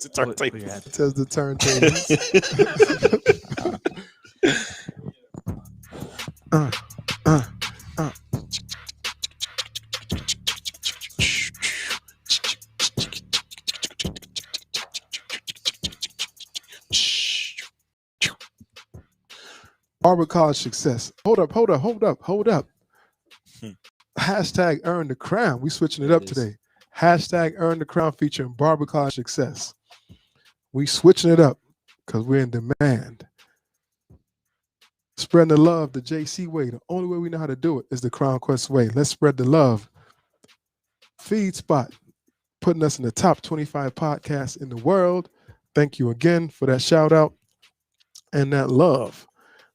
The turntable. It says the turntables. uh, uh, uh. Barber College success. Hold up. Hmm. Hashtag earn the crown. We switching it There up it is. today. Hashtag earn the crown featuring Barber College success. We switching it up because we're in demand. Spreading the love the JC way. The only way we know how to do it is the Crown Quest way. Let's spread the love. Feed Spot, putting us in the top 25 podcasts in the world. Thank you again for that shout out and that love.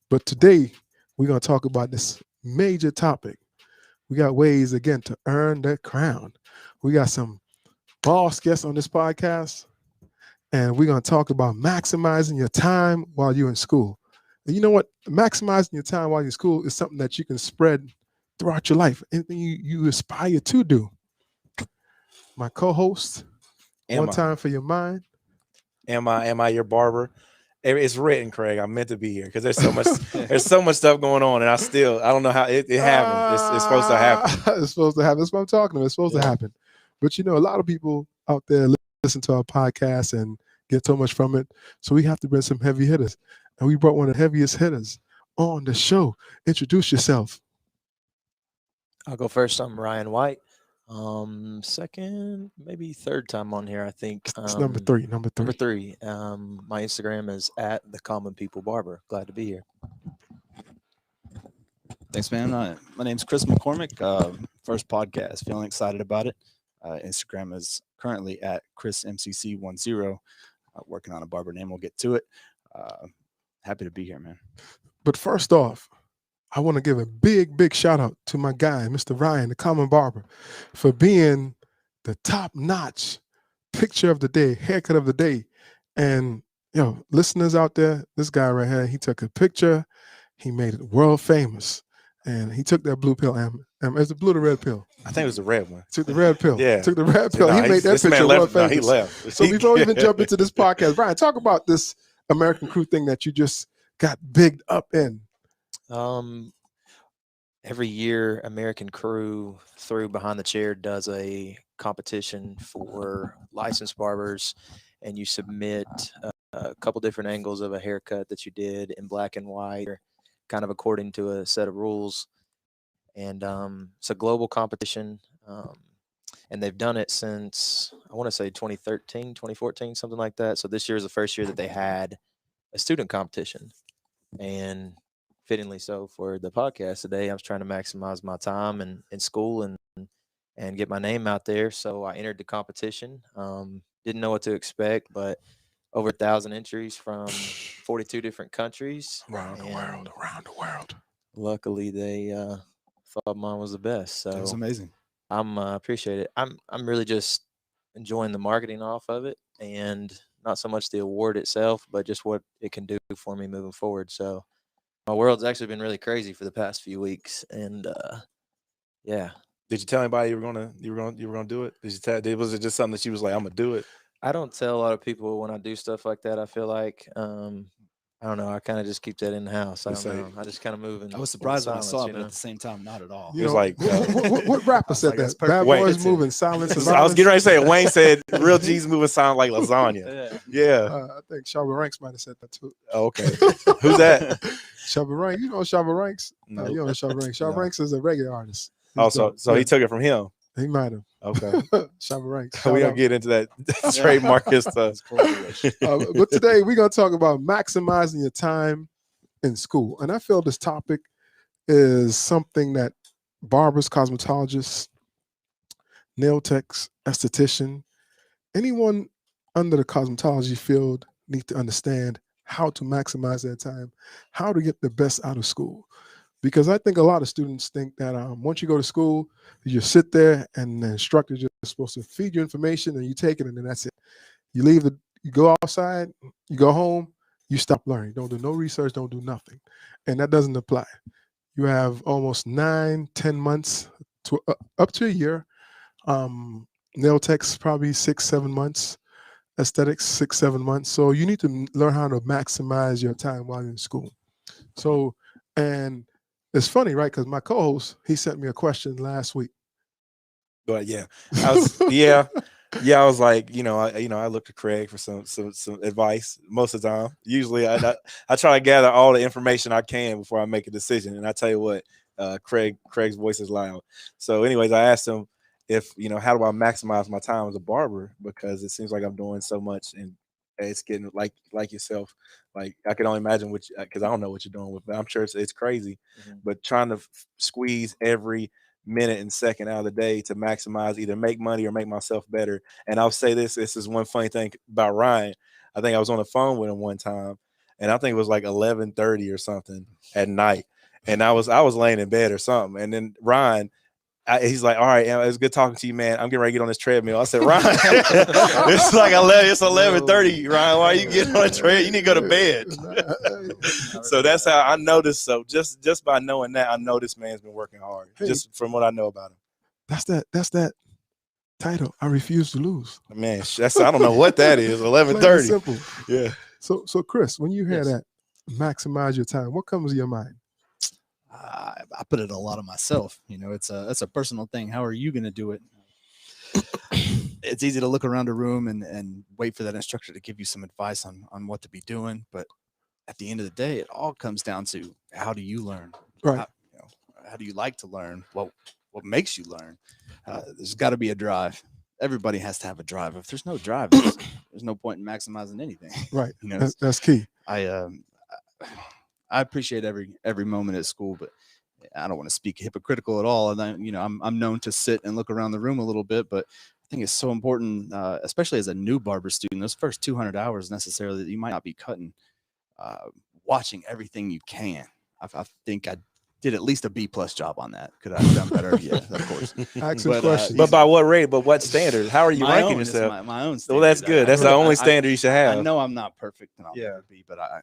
But today, we're going to talk about this major topic. We got ways, again, to earn that crown. We got some boss guests on this podcast, and we're going to talk about maximizing your time while you're in school. And you know what? Maximizing your time while you're in school is something that you can spread throughout your life. Anything you aspire to do. My co-host, One Time for Your Mind. Am I your barber? It's written, Craig. I meant to be here because there's so much stuff going on, and I don't know how it happened. It's supposed to happen. It's supposed to happen. That's what I'm talking about. It's supposed to happen. But a lot of people out there listen to our podcast and get so much from it. So we have to bring some heavy hitters. And we brought one of the heaviest hitters on the show. Introduce yourself. I'll go first. I'm Ryan White. Second, maybe third time on here, I think. It's number three. Number three. My Instagram is at the Common People Barber. Glad to be here. Thanks, man. My name's Chris McCormick. First podcast. Feeling excited about it. Instagram is currently at ChrisMCC10. Working on a barber name. We'll get to it. Happy to be here, man. But first off, I want to give a big shout out to my guy, Mr. Ryan, the Common Barber, for being the top-notch picture of the day, haircut of the day. And, listeners out there, this guy right here, he took a picture. He made it world famous. And he took that blue pill. Is it blue or the red pill? I think it was the red one. Took the red pill. Yeah. Took the red pill. No, he made that picture world famous. He left. So before we even jump into this podcast, Ryan, talk about this American Crew thing that you just got bigged up in. Every year, American Crew through Behind the Chair does a competition for licensed barbers, and you submit a couple different angles of a haircut that you did in black and white, kind of according to a set of rules. And it's a global competition, and they've done it since, I want to say 2013, 2014, something like that. So this year is the first year that they had a student competition. And fittingly so for the podcast today, I was trying to maximize my time in school and get my name out there. So I entered the competition. Didn't know what to expect, but over 1,000 entries from 42 different countries. Around the world. Luckily, they thought mine was the best. So That's amazing. I'm appreciate it. I'm really just enjoying the marketing off of it, and not so much the award itself, but just what it can do for me moving forward. So my world's actually been really crazy for the past few weeks, and yeah. Did you tell anybody you were gonna do it? Was it just something that she was like, I'm gonna do it? I don't tell a lot of people when I do stuff like that. I feel like I don't know. I kind of just keep that in the house. I don't know. I just kind of move. I was surprised when I saw it, but at the same time, not at all. It was like, what rapper said that? Bad Boys moving silence. I was getting ready to say it. Wayne said, "Real G's moving sound like lasagna." Yeah. I think Shabba Ranks might have said that too. Oh, okay. Who's that? Shabba Ranks. You know Shabba Ranks? No. You know Shabba Ranks. Shabba Ranks is a reggae artist. So he took it from him. He might have. Okay. Shabba Ranks. We don't get into that trademark stuff. But today we're going to talk about maximizing your time in school. And I feel this topic is something that barbers, cosmetologists, nail techs, esthetician, anyone under the cosmetology field need to understand how to maximize their time, how to get the best out of school. Because I think a lot of students think that once you go to school, you just sit there and the instructor's just supposed to feed you information and you take it and then that's it. You you go outside, you go home, you stop learning. Don't do no research, don't do nothing. And that doesn't apply. You have almost 9-10 months to up to a year. Nail techs probably 6-7 months. aesthetics, 6-7 months. So you need to learn how to maximize your time while you're in school. So, and it's funny, right? Because my co-host, he sent me a question last week. But yeah, I was yeah. I was like, I look to Craig for some advice most of the time. Usually, I try to gather all the information I can before I make a decision. And I tell you what, Craig's voice is loud. So, anyways, I asked him if how do I maximize my time as a barber, because it seems like I'm doing so much and it's getting like yourself. Like I can only imagine because I don't know what you're doing with, but I'm sure it's crazy. Mhm. But trying to squeeze every minute and second out of the day to maximize, either make money or make myself better. And I'll say this is one funny thing about Ryan. I think I was on the phone with him one time, and I think it was like 11:30 or something at night, and I was laying in bed or something, and then Ryan. He's like, all right, it's good talking to you, man. I'm getting ready to get on this treadmill. I said, Ryan, it's like 11:30. Ryan, why are you getting on the treadmill? You need to go to bed. So that's how I noticed. So just by knowing that, I know this man's been working hard. Hey. Just from what I know about him. That's that title. I refuse to lose. Man, I don't know what that is. Plain and 11:30. simple. Yeah. So Chris, when you hear Yes. that, maximize your time, what comes to your mind? I put it a lot on myself. It's a personal thing. How are you going to do it? It's easy to look around a room and wait for that instructor to give you some advice on what to be doing. But at the end of the day, it all comes down to how do you learn? Right. How do you like to learn? What makes you learn? There's got to be a drive. Everybody has to have a drive. If there's no drive, there's no point in maximizing anything. Right. That's key. I appreciate every moment at school, but I don't want to speak hypocritical at all. And I'm known to sit and look around the room a little bit, but I think it's so important, especially as a new barber student, those first 200 hours necessarily that you might not be cutting, watching everything you can. I think I did at least a B+ job on that. Could I have done better? Yeah, of course. Excellent question. But by what rate? But what standard? How are you My ranking own, it's yourself? my own standard. Well, that's good. That's the only standard you should have. I know I'm not perfect, and I'll Yeah. never be, but I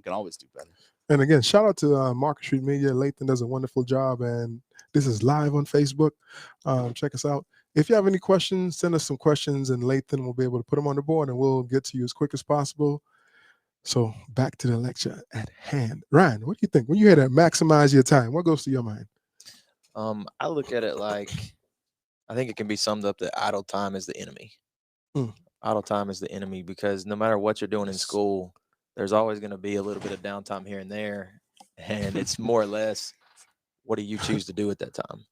can always do better. And again, shout out to Market Street Media. Lathan does a wonderful job, and this is live on Facebook. Check us out. If you have any questions, send us some questions, and Lathan will be able to put them on the board, and we'll get to you as quick as possible. So back to the lecture at hand. Ryan, what do you think? When you hear that, maximize your time, what goes to your mind? I look at it like, I think it can be summed up that idle time is the enemy. Idle time is the enemy, because no matter what you're doing in school, there's always going to be a little bit of downtime here and there. And it's more or less, what do you choose to do at that time?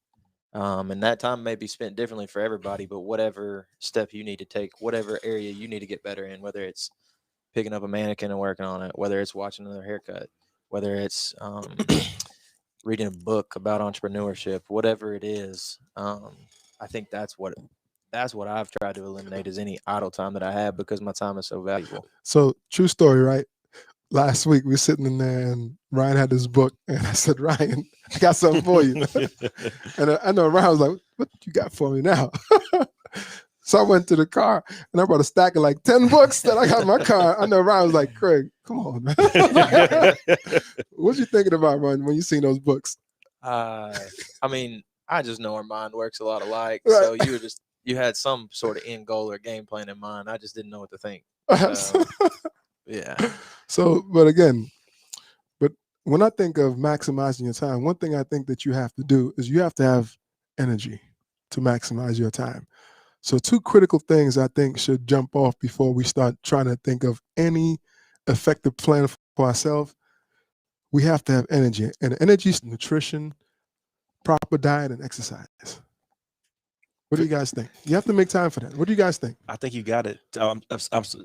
And that time may be spent differently for everybody, but whatever step you need to take, whatever area you need to get better in, whether it's picking up a mannequin and working on it, whether it's watching another haircut, whether it's reading a book about entrepreneurship, whatever it is, I think that's what I've tried to eliminate, is any idle time that I have, because my time is so valuable. So true story, right? Last week we were sitting in there and Ryan had this book, and I said, Ryan, I got something for you. And I know Ryan was like, what you got for me now? So I went to the car and I brought a stack of like 10 books that I got in my car. I know Ryan was like, Craig, come on, man. What you thinking about, Ryan, when you seen those books? I mean, I just know our mind works a lot alike. Right. So you had some sort of end goal or game plan in mind. I just didn't know what to think. Yeah. So, but when I think of maximizing your time, one thing I think that you have to do is you have to have energy to maximize your time. So 2 critical things I think should jump off before we start trying to think of any effective plan for ourselves. We have to have energy, and energy is nutrition, proper diet, and exercise. What do you guys think? You have to make time for that. What do you guys think? I think you got it.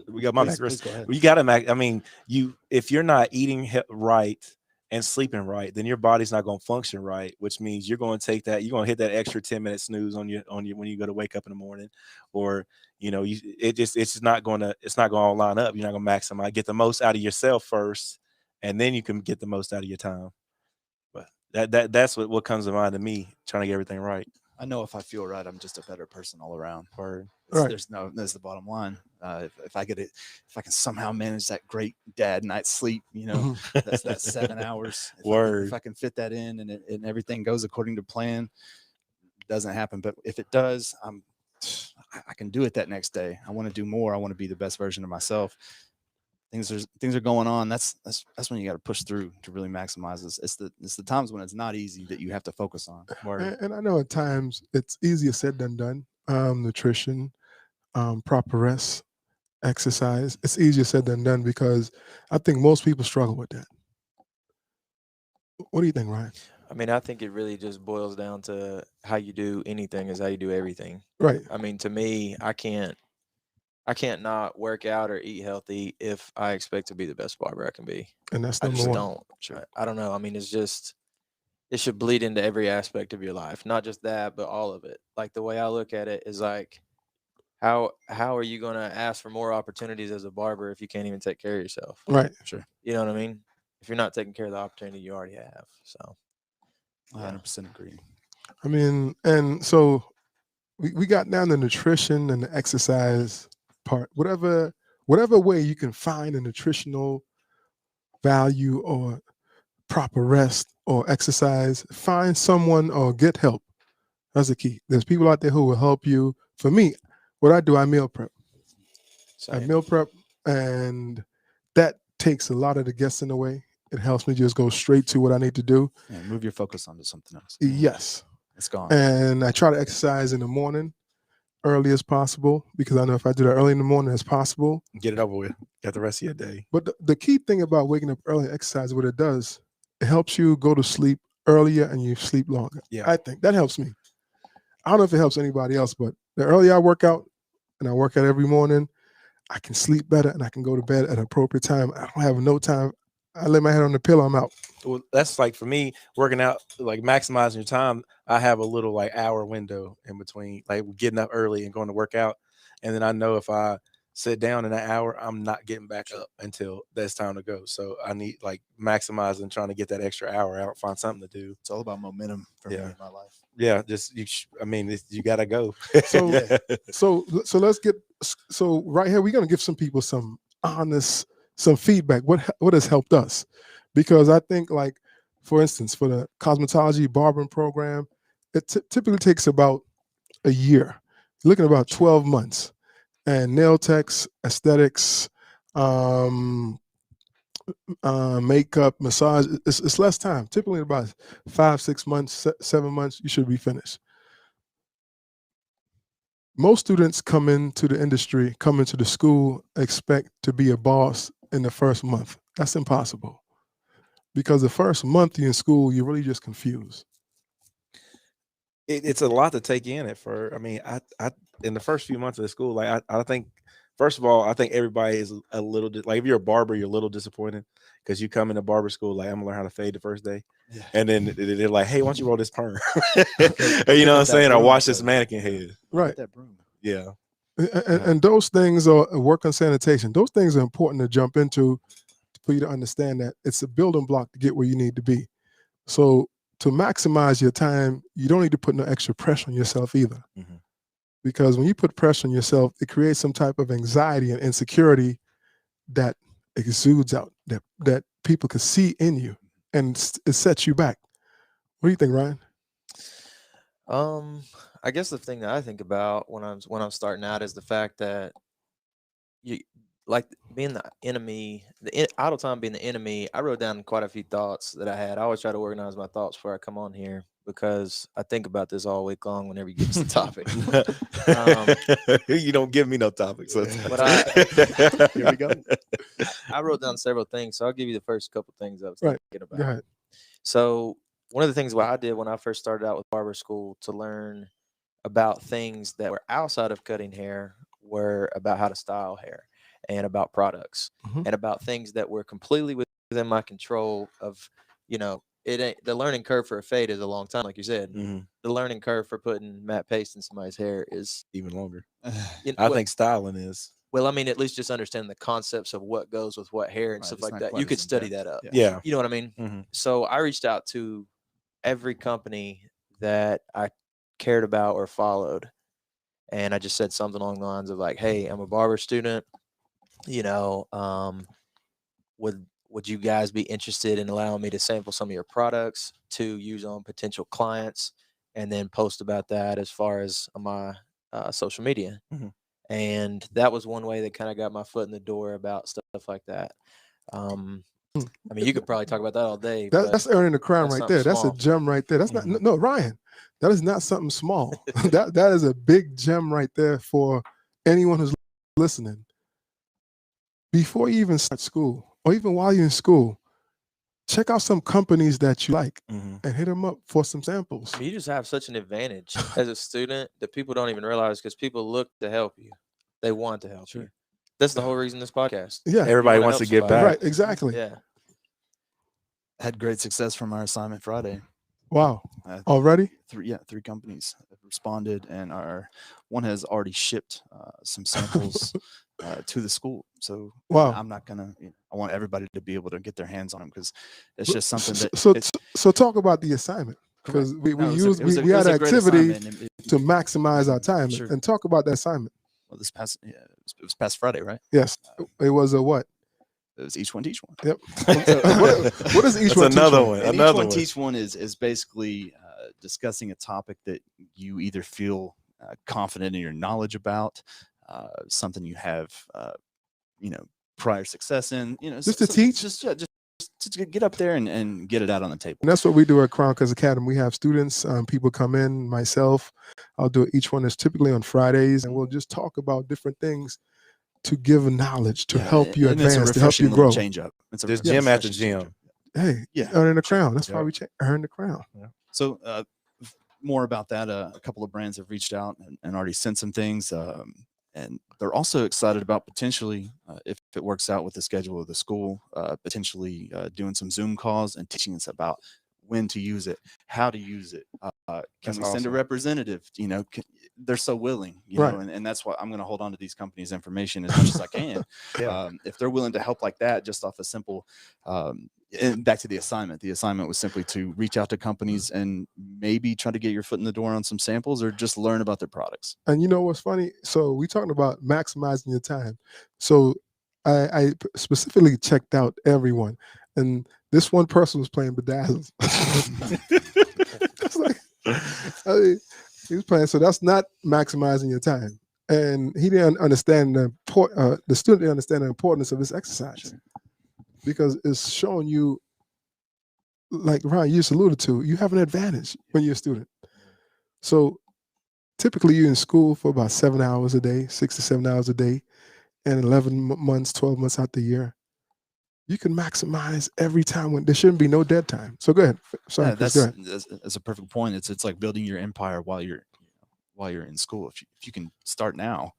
We got my Please Chris. go ahead. You got to I mean, if you're not eating right and sleeping right, then your body's not going to function right, which means you're going to take that, you're going to hit that extra 10-minute snooze on you when you go to wake up in the morning, or it's not going to line up. You're not going to maximize, get the most out of yourself first, and then you can get the most out of your time. But that's what comes to mind to me, trying to get everything right. I know if I feel right, I'm just a better person all around. Word. Right. That's the bottom line. If I can somehow manage that great dad night's sleep, that's 7 hours. If I can fit that in and everything goes according to plan, it doesn't happen. But if it does, I can do it that next day. I want to do more. I want to be the best version of myself. Things are going on. That's when you got to push through to really maximize this. It's the times when it's not easy that you have to focus on. And I know at times it's easier said than done. Nutrition, proper rest, exercise. It's easier said than done because I think most people struggle with that. What do you think, Ryan? I mean, I think it really just boils down to how you do anything is how you do everything. Right. I mean, to me, I can't not work out or eat healthy if I expect to be the best barber I can be. And that's I number just one. don't. I don't know. I mean, it should bleed into every aspect of your life, not just that, but all of it. Like the way I look at it is like, how are you going to ask for more opportunities as a barber if you can't even take care of yourself? Right. Sure. You know what I mean? If you're not taking care of the opportunity you already have. So I 100% agree. I mean, and so we got down the nutrition and the exercise part. Whatever way you can find a nutritional value or proper rest or exercise, find someone or get help. That's the key. There's people out there who will help you. For me, what I do, I meal prep. I same. meal prep, and that takes a lot of the guessing away. It helps me just go straight to what I need to do. Yeah, move your focus onto something else. Yes. It's gone. And I try to exercise in the morning, early as possible, because I know if I do that early in the morning as possible. Get it over with. Got the rest of your day. But the key thing about waking up early and exercise, what it does, it helps you go to sleep earlier and you sleep longer. Yeah. I think that helps me. I don't know if it helps anybody else, but the earlier I work out, and I work out every morning, I can sleep better and I can go to bed at an appropriate time. I don't have no time. I lay my head on the pillow, I'm out. Well, that's like for me working out, like maximizing your time. I have a little like hour window in between, like getting up early and going to work out, and then I know if I sit down in that hour, I'm not getting back up until that's time to go. So I need like maximizing, trying to get that extra hour out, find something to do. It's all about momentum for me in my life. Yeah, just I mean, you gotta go. So let's get right here. We're gonna give some people some honest, some feedback. What has helped us? Because I think, like, for instance, for the cosmetology barbering program, it typically takes about a year. You're looking at about 12 months. And nail techs, aesthetics, makeup, massage, it's less time. Typically about 5, 6 months, 7 months, you should be finished. Most students come into the school, expect to be a boss in the first month. That's impossible. Because the first month you're in school, you're really just confused. It's a lot to take in at first. I mean, I in the first few months of the school, like I think, first of all, I think everybody is a little like, if you're a barber, you're a little disappointed because you come into barber school like, I'm gonna learn how to fade the first day, and then they're like, hey, why don't you roll this perm? You know what I'm saying? Or wash this mannequin head. Right. That broom. Yeah. And those things are work on sanitation. Those things are important to jump into for you to understand that it's a building block to get where you need to be. So to maximize your time, you don't need to put no extra pressure on yourself either. Mhm. Because when you put pressure on yourself, it creates some type of anxiety and insecurity that exudes out, that people can see in you, and it sets you back. What do you think, Ryan? I guess the thing that I think about when I'm starting out is the fact that you like being the enemy, idle time being the enemy. I wrote down quite a few thoughts that I had. I always try to organize my thoughts before I come on here because I think about this all week long whenever you get to the topic. You don't give me no topics. So. But Here we go. I wrote down several things, so I'll give you the first couple things I was Right. thinking about. Go ahead. So one of the things what I did when I first started out with barber school to learn about things that were outside of cutting hair were about how to style hair and about products Mhm. and about things that were completely within my control of, it ain't the learning curve for a fade is a long time, like you said. Mhm. The learning curve for putting matte paste in somebody's hair is Even longer. you know, I well- think styling is. Well, I mean, at least just understand the concepts of what goes with what hair and Right, stuff it's like not that. quite You as could study in-depth. that up. Yeah. You know what I mean? Mhm. So I reached out to every company that I cared about or followed. And I just said something along the lines of like, hey, I'm a barber student. Would you guys be interested in allowing me to sample some of your products to use on potential clients and then post about that as far as my social media. Mhm. And that was one way that kind of got my foot in the door about stuff like that. I mean, you could probably talk about that all day, but That's earning the crown that's right something there. That's a small. gem right there. That's not no Ryan. That is not something small. that is a big gem right there for anyone who's listening. Before you even start school, or even while you're in school, check out some companies that you like Mhm. and hit them up for some samples. I mean, you just have such an advantage as a student that people don't even realize because people look to help you. They want to help you. That's the whole reason this podcast. Yeah, Everybody wanna wants to help give somebody. back. right, exactly. Yeah. Had great success from our assignment Friday. Wow. Uh, Already? three companies have responded, and our one has already shipped some samples to the school. So Wow. I'm not gonna. I want everybody to be able to get their hands on them because it's just something that. So talk about the assignment, because we No, we had an activity to maximize our time, Sure. and talk about that assignment. Well, it was past Friday, right? Yes, it was a what? It was each one teach one. Yep. What is each That's one? teach another one? one. And Another each one one. teach one is basically discussing a topic that you either feel confident in your knowledge about, something you have, prior success in. Just to teach? just to get up there and get it out on the table. And that's what we do at Crown Crest Academy. We have students, people come in, myself. I'll do each one is typically on Fridays, and we'll just talk about different things to give knowledge, to help you and it's a advance, to help you refreshing grow. little change up. It's a There's refreshing gym after change gym. up. Hey, Yeah. earning the crown. That's why Yep. we earn the crown. So more about that. A couple of brands have reached out and already sent some things. And they're also excited about potentially, if it works out with the schedule of the school, potentially doing some Zoom calls and teaching us about when to use it, how to use it. Can That's we send a awesome. representative? They're so willing, Right. and that's why I'm going to hold on to these companies' information as much as I can. Yeah. If they're willing to help like that, just off a simple, and back to the assignment was simply to reach out to companies and maybe try to get your foot in the door on some samples or just learn about their products. And you know what's funny? So we talking about maximizing your time. So I specifically checked out everyone, and this one person was playing bedazzles. It's like, I mean, he was playing. So that's not maximizing your time. And he didn't understand the student didn't understand the importance of this exercise, because it's showing you, like Ryan, you just alluded to, you have an advantage when you're a student. So typically you're in school for about 7 hours a day, 6 to 7 hours a day, and 11 months, 12 months out the year. You can maximize every time when there shouldn't be no dead time. So go ahead. Sorry, Yeah, Chris, go ahead. that's a perfect point. It's like building your empire while you're in school. If you can start now,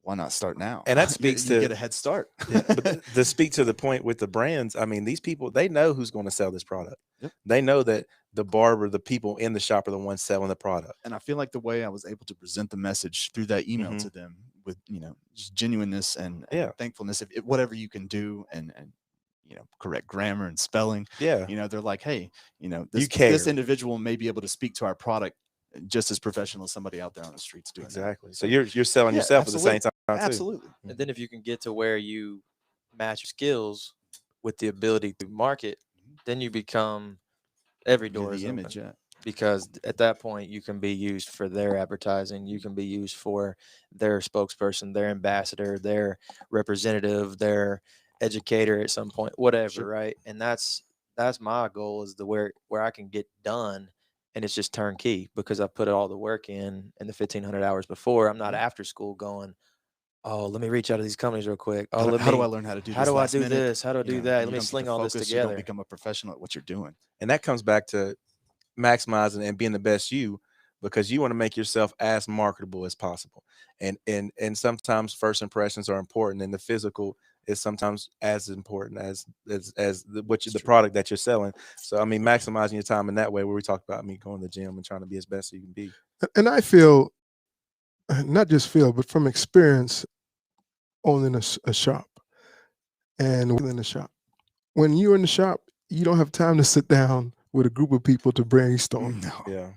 why not start now? And that speaks you to- get a head start. But to speak to the point with the brands, I mean, these people, they know who's going to sell this product. Yep. They know that the barber, the people in the shop are the ones selling the product. And I feel like the way I was able to present the message through that email Mhm. to them with just genuineness and Yeah. thankfulness, if whatever you can do and correct grammar and spelling, Yeah. they're like, hey, You this care. individual may be able to speak to our product just as professional as somebody out there on the streets doing that. Exactly. So you're selling Yeah, yourself at the same time too. Absolutely. And then if you can get to where you match your skills with the ability to market, then you become every Give door is the open. image, yeah. Because at that point you can be used for their advertising, you can be used for their spokesperson, their ambassador, their representative, their educator at some point, whatever. Sure. Right. And that's my goal, is where I can get done and it's just turnkey, because I put all the work in the 1,500 hours before. I'm not after school going, oh, let me reach out to these companies real quick. Oh, How do I learn how to do this? how do I last do minute? this? How do I do that? You Let me don't get sling the all this focus, you together. don't become a professional at what you're doing. And that comes back to maximizing and being the best you, because you want to make yourself as marketable as possible. And sometimes first impressions are important, and the physical is sometimes as important as the product that you're selling. So I mean, maximizing your time in that way, where we talk about me going to the gym and trying to be as best you can be. And I feel, not just feel, but from experience, owning a shop and in the shop. When you're in the shop, you don't have time to sit down with a group of people to brainstorm. No. Yeah.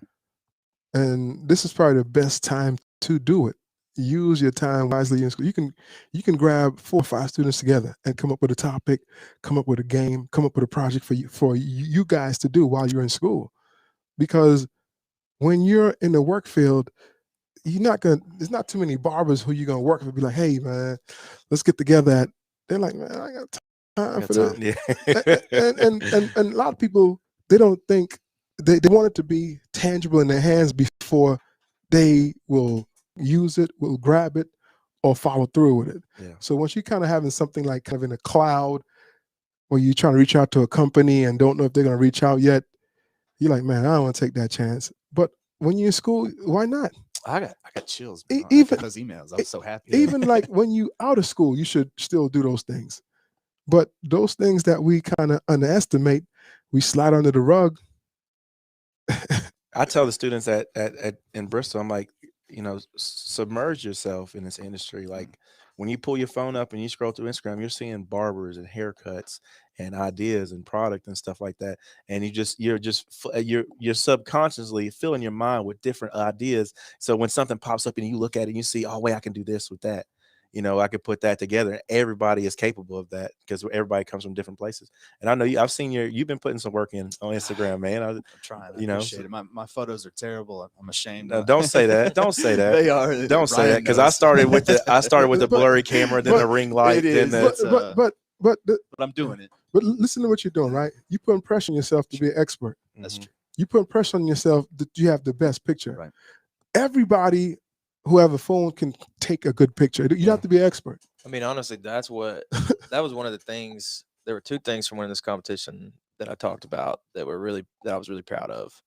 And this is probably the best time to do it. Use your time wisely in school. You can grab 4 or 5 students together and come up with a topic, come up with a game, come up with a project for you guys to do while you're in school. Because when you're in the work field, you're not gonna. There's not too many barbers who you're gonna work with. Be like, hey man, let's get together. They're like, man, I got time for this. Yeah. And a lot of people, they don't think they want it to be tangible in their hands before they will use it, will grab it, or follow through with it. Yeah. So once you're kind of having something like kind of in a cloud, where you're trying to reach out to a company and don't know if they're going to reach out yet, you're like, man, I don't want to take that chance. But when you're in school, why not? I got chills. Even those emails, I was so happy. Even like when you out of school, you should still do those things. But those things that we kind of underestimate, we slide under the rug. I tell the students at in Bristol, I'm like, submerge yourself in this industry. Like when you pull your phone up and you scroll through Instagram, you're seeing barbers and haircuts and ideas and product and stuff like that. And you're subconsciously filling your mind with different ideas. So when something pops up and you look at it and you see, oh wait, I can do this with that. I could put that together. Everybody is capable of that because everybody comes from different places. And I know I've seen you've been putting some work in on Instagram, man. I'm trying. I appreciate it. My photos are terrible. I'm ashamed. No, don't say that. Don't say that. They are. Don't say that because I started with the blurry camera, then the ring light, then the. But I'm doing it. But listen to what you're doing, right? You putting pressure on yourself to be an expert. That's true. You putting pressure on yourself that you have the best picture. Right. Everybody who have a phone can take a good picture. You don't have to be an expert. I mean, honestly, that was one of the things. There were two things from winning this competition that I talked about that I was really proud of.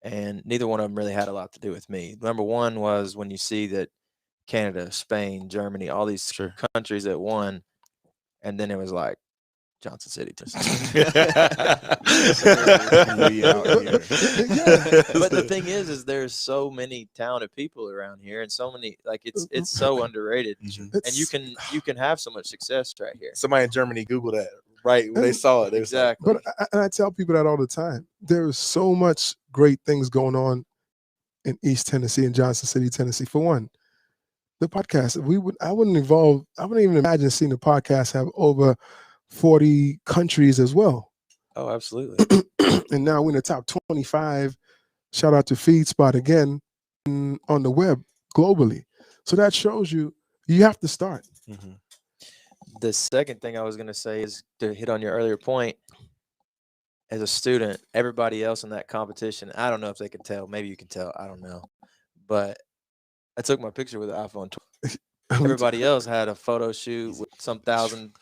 And neither one of them really had a lot to do with me. Number one was when you see that Canada, Spain, Germany, all these countries that won, and then it was like Johnson City. Yeah. But the thing is there's so many talented people around here, and so many it's so underrated, and you can have so much success right here. Somebody in Germany Googled that right when they saw it. Exactly. But I tell people that all the time. There is so much great things going on in East Tennessee and Johnson City, Tennessee. For one, the podcast. I wouldn't even imagine seeing the podcast have over 40 countries as well. Oh, absolutely. And now we're in the top 25. Shout out to FeedSpot again on the web globally. So that shows you have to start. Mm-hmm. The second thing I was going to say is to hit on your earlier point. As a student, everybody else in that competition, I don't know if they could tell. Maybe you can tell. I don't know. But I took my picture with an iPhone 12. Everybody else had a photo shoot with some thousand,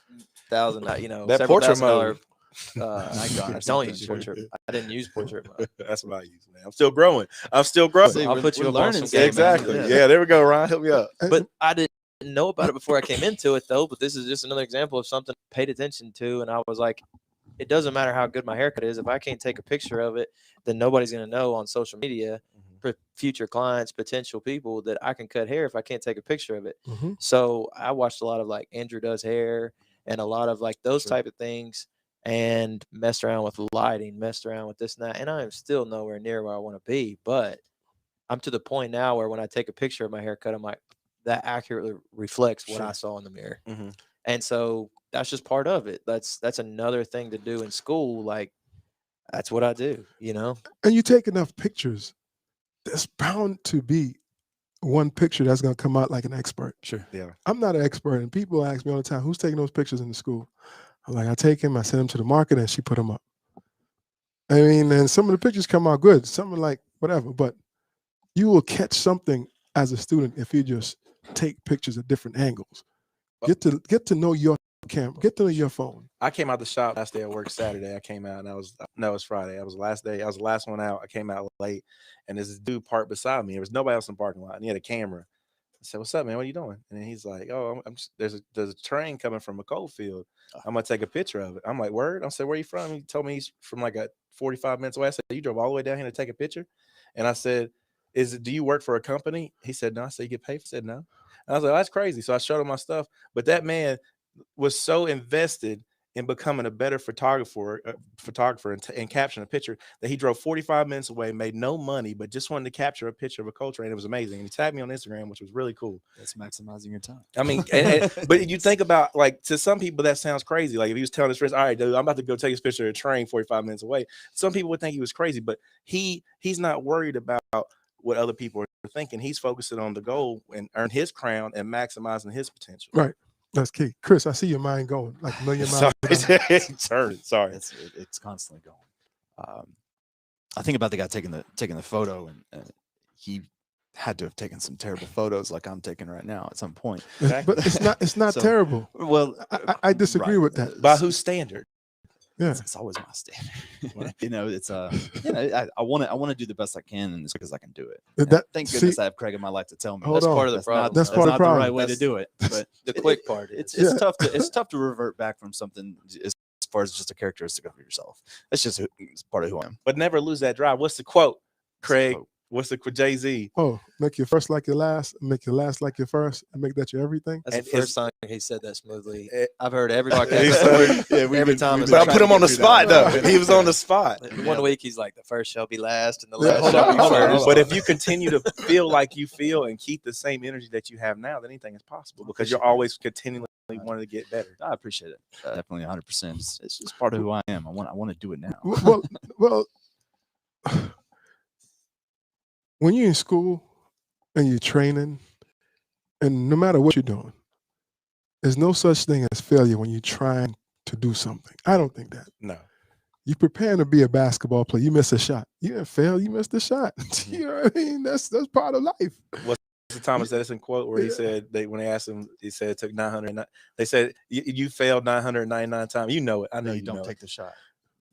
that several portrait $1,000. mode. Don't use portrait. I didn't use portrait mode. That's what I use, man. I'm still growing. See, I'll put you up on learning some game. exactly. Yeah, there we go, Ryan. Help me out. But I didn't know about it before I came into it, though. But this is just another example of something I paid attention to, and I was like, it doesn't matter how good my haircut is. If I can't take a picture of it, then nobody's going to know on social media for future clients, potential people, that I can cut hair if I can't take a picture of it. Mm-hmm. So I watched a lot of like Andrew Does Hair and a lot of like those type of things, and messed around with lighting, messed around with this and that. And I am still nowhere near where I want to be, but I'm to the point now where when I take a picture of my haircut, I'm like, that accurately reflects what I saw in the mirror. Mm-hmm. And so that's just part of it. That's another thing to do in school. Like, that's what I do, And you take enough pictures, there's bound to be one picture that's going to come out like an expert. Sure. Yeah. I'm not an expert, and people ask me all the time, who's taking those pictures in the school? I'm like, I take them, I send them to the market, and she put them up. I mean, and some of the pictures come out good. Some are like whatever, but you will catch something as a student if you just take pictures at different angles. Get to know your camera. Get to know your phone. I came out the shop last day at work Saturday. I came out and it was Friday. I was the last day. I was the last one out. I came out late, and this dude parked beside me. There was nobody else in the parking lot, and he had a camera. I said, "What's up, man? What are you doing?" And he's like, "Oh, there's a train coming from a coal field. I'm gonna take a picture of it." I'm like, "Word?" I said, "Where are you from?" He told me he's from like 45 minutes away. I said, "You drove all the way down here to take a picture?" And I said, do you work for a company? He said, "No." I said, "You get paid?" He said, "No." And I was like, "That's crazy." So I showed him my stuff. But that man was so invested in becoming a better photographer and capturing a picture that he drove 45 minutes away, made no money, but just wanted to capture a picture of a coal train. It was amazing. And he tagged me on Instagram, which was really cool. That's maximizing your time. I mean, but you think about, like, to some people that sounds crazy. Like if he was telling his friends, "All right, dude, I'm about to go take his picture of a train 45 minutes away." Some people would think he was crazy, but he's not worried about what other people are thinking. He's focusing on the goal and earn his crown and maximizing his potential. Right. That's key. Chris, I see your mind going like a million miles. Sorry. It's constantly going. I think about the guy taking the photo, and he had to have taken some terrible photos like I'm taking right now at some point. But it's not So, terrible. Well, I disagree right. with that. By whose standard? Yeah. It's always my standard. It's I want to do the best I can, and it's because I can do it. And thank goodness I have Craig in my life to tell me. Hold That's on. part of the problem. That's part of the not problem. the right way to do it. But The quick part is. it's tough to tough to revert back from something as far as just a characteristic of yourself. It's just it's part of who I am. But never lose that drive. What's the quote, Craig? What's the Jay-Z? Oh, make your first like your last, make your last like your first, and make that your everything. That's And the first time he said that smoothly. It- I've heard every He podcast. said- every time. it's But I like put him on the get through that spot one. though. He was on the spot. one week he's like, the first shall be last, and the Yeah, last hold shall on, be hold on, first. hold on. But if you continue to feel like you feel and keep the same energy that you have now, then anything is possible because you're always continually wanting to get better. I appreciate it. Definitely 100%. It's just part of who I am. I want to do it now. Well, when you're in school and you're training, and no matter what you're doing, there's no such thing as failure when you're trying to do something. I don't think that. No. You're preparing to be a basketball player. You miss a shot. You didn't fail. You missed a shot. You know what I mean? That's part of life. What's the Thomas Edison quote where he Yeah. said when they asked him, he said it took 900. They said you failed 999 times. You know it. I know No, you you don't know take the shot.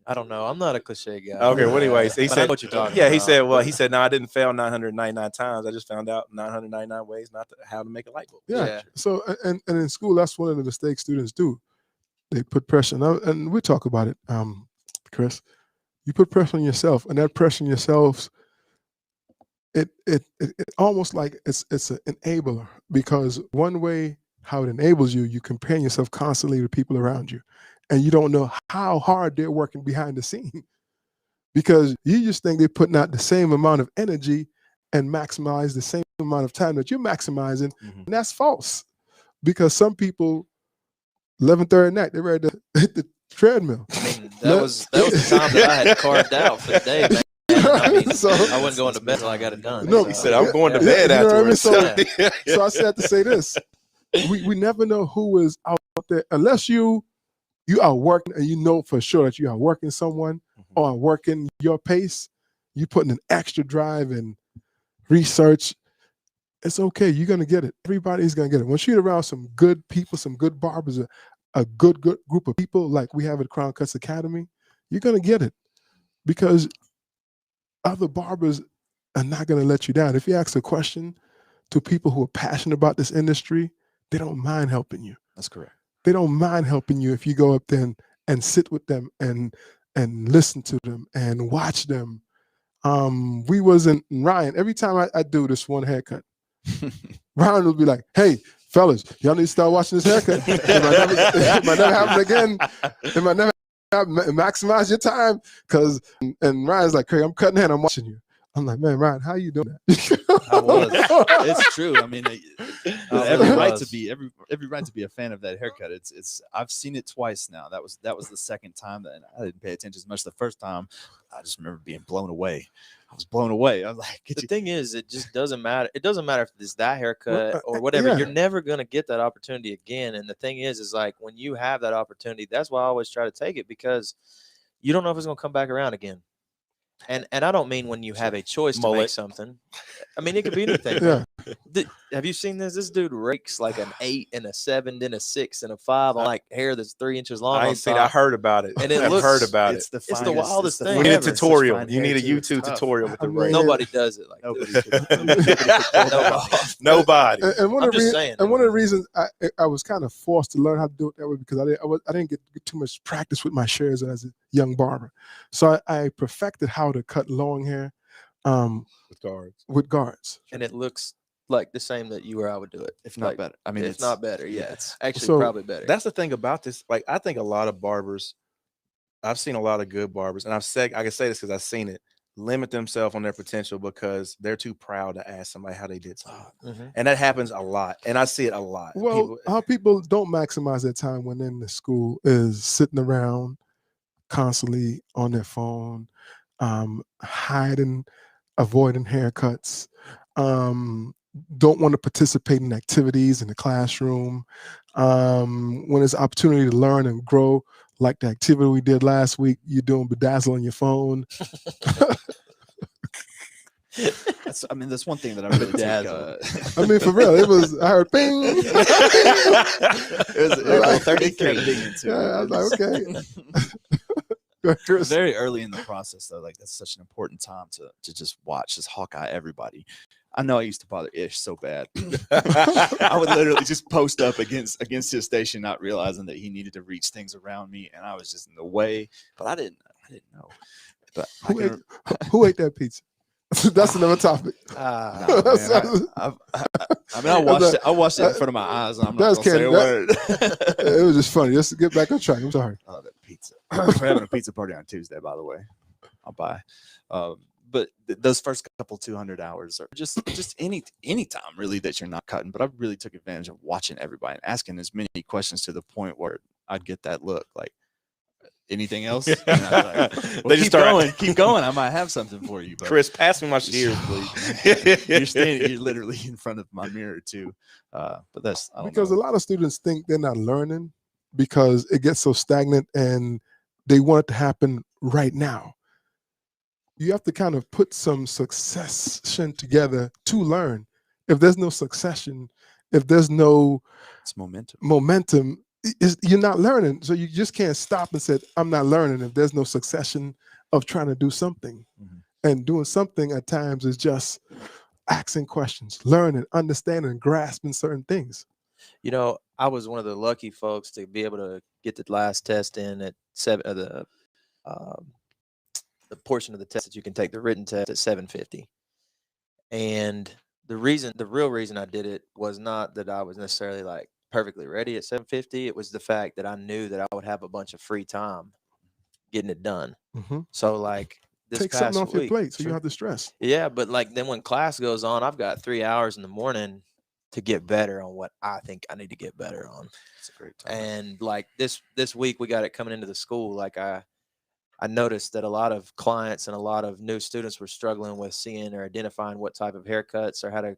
I don't know. I'm not a cliche guy. Okay, well, anyways, he But I said know what you're talking Yeah, about. he said, no, I didn't fail 999 times. I just found out 999 ways how to make a light bulb. Yeah. Yeah. So and in school, that's one of the mistakes students do. They put pressure, and we talk about it, Chris. You put pressure on yourself, and that pressure on yourself, it almost like it's an enabler, because one way how it enables you, you compare yourself constantly to people around you, and you don't know how hard they're working behind the scene, because you just think they're putting out the same amount of energy and maximize the same amount of time that you're maximizing, and that's false, because some people 11:30 at night they're ready to hit the treadmill. I mean, that was the time that I had carved out for the day, man. I mean, So- I wasn't going to bed until I got it done. No, He said, I'm going to Yeah, bed you know what I mean? afterwards. So I said to say this: we never know who is out there unless you are working and you know for sure that you are working someone or working your pace. You putting an extra drive and research. It's okay. You're gonna get it. Everybody's gonna get it. Once you're around some good people, some good barbers, a good group of people like we have at Crown Cuts Academy, you're gonna get it, because other barbers are not gonna let you down. If you ask a question to people who are passionate about this industry, they don't mind helping you. That's correct. They don't mind helping you if you go up there and sit with them and listen to them and watch them. We wasn't Ryan. Every time I do this one haircut, Ryan will be like, "Hey, fellas, y'all need to start watching this haircut. It might never happen again. It might never happen. Maximize your time." Because and Ryan's like, "Craig, I'm cutting hair and I'm watching you." I'm like, "Man, Ryan, how you doing that?" I was. It's true. I mean, every right to be every right to be a fan of that haircut. It's I've seen it twice now. That was the second time that I didn't pay attention as much the first time. I just remember being blown away. I was blown away. I was like, The thing is, it just doesn't matter. It doesn't matter if it's that haircut or whatever. yeah. You're never going to get that opportunity again. And the thing is like when you have that opportunity, that's why I always try to take it, because you don't know if it's going to come back around again. And I don't mean when you have a choice to make Mullet. something. I mean, it could be anything. Yeah. Have you seen this? This dude rakes like an 8 and a 7, then a 6 and a 5 on like hair that's 3 inches long. I on ain't seen. top. I heard about it. And it I've looks- heard about it. it's the It's the finest- wildest the thing We need a ever. finest. tutorial. Such You fine need a hair, too. It's YouTube tough. tutorial with the I mean, rake. Nobody does it like Nobody this. could. Nobody. Nobody. And one I'm of the just rea- saying. and one of the reasons I was kind of forced to learn how to do it that way, because I didn't get too much practice with my shears as a young barber. So I perfected how to cut long hair With guards. with guards. And it looks like the same that you or I would do it. If not Like, better. I mean, if not better, yeah. it's Actually, So, probably better. That's the thing about this. Like, I think a lot of barbers, I've seen a lot of good barbers, and I can say this because I've seen it, limit themselves on their potential because they're too proud to ask somebody how they did something. Mhm. And that happens a lot. And I see it a lot. Well, People- how people don't maximize their time when in the school is sitting around constantly on their phone, hiding avoiding haircuts, don't want to participate in activities in the classroom. When there's opportunity to learn and grow, like the activity we did last week, you're doing bedazzling your phone. That's one thing that I really take. I mean, for real, it was. I heard bing. It was Like, 33. Yeah, I was like, okay. Very early in the process, though, like that's such an important time to just watch, just Hawkeye everybody. I know I used to bother Ish so bad. I would literally just post up against his station, not realizing that he needed to reach things around me, and I was just in the way. But I didn't know. But who ate that pizza? That's another topic. Nah, man, I watched it in front of my eyes, and I'm not gonna say a word. It was just funny. Let's get back on track. I'm sorry. Oh, that pizza. We're having a pizza party on Tuesday, by the way. I'll buy. But those first couple 200 hours are just any time really that you're not cutting. But I really took advantage of watching everybody and asking as many questions to the point where I'd get that look like, anything else? And I was like, well, keep going. I might have something for you. But Chris, pass me my shears, please. you're literally in front of my mirror too. But that's because a lot of students think they're not learning because it gets so stagnant and they want it to happen right now. You have to kind of put some succession together to learn. If there's no succession, if there's no it's momentum, you're not learning. So you just can't stop and say, I'm not learning if there's no succession of trying to do something. Mm-hmm. And doing something at times is just asking questions, learning, understanding, grasping certain things. You know, I was one of the lucky folks to be able to get the last test in at the portion of the test that you can take the written test at 750. And the real reason I did it was not that I was necessarily like perfectly ready at 750. It was the fact that I knew that I would have a bunch of free time getting it done. Mm-hmm. So like this take past something off week, your plate so you don't have to stress. Yeah, but like then when class goes on, I've got 3 hours in the morning to get better on what I think I need to get better on. It's a great time. And like this week we got it coming into the school. Like I noticed that a lot of clients and a lot of new students were struggling with seeing or identifying what type of haircuts or how to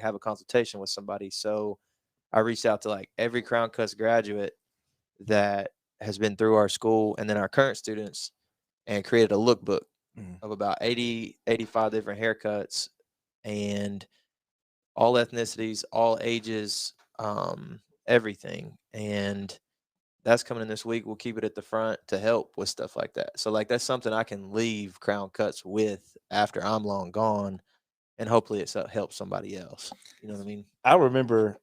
have a consultation with somebody. So I reached out to like every Crown Cuts graduate that has been through our school and then our current students and created a lookbook of about 80, 85 different haircuts and all ethnicities, all ages, everything. And that's coming in this week. We'll keep it at the front to help with stuff like that. So like that's something I can leave Crown Cuts with after I'm long gone, and hopefully it helps somebody else. You know what I mean? I remember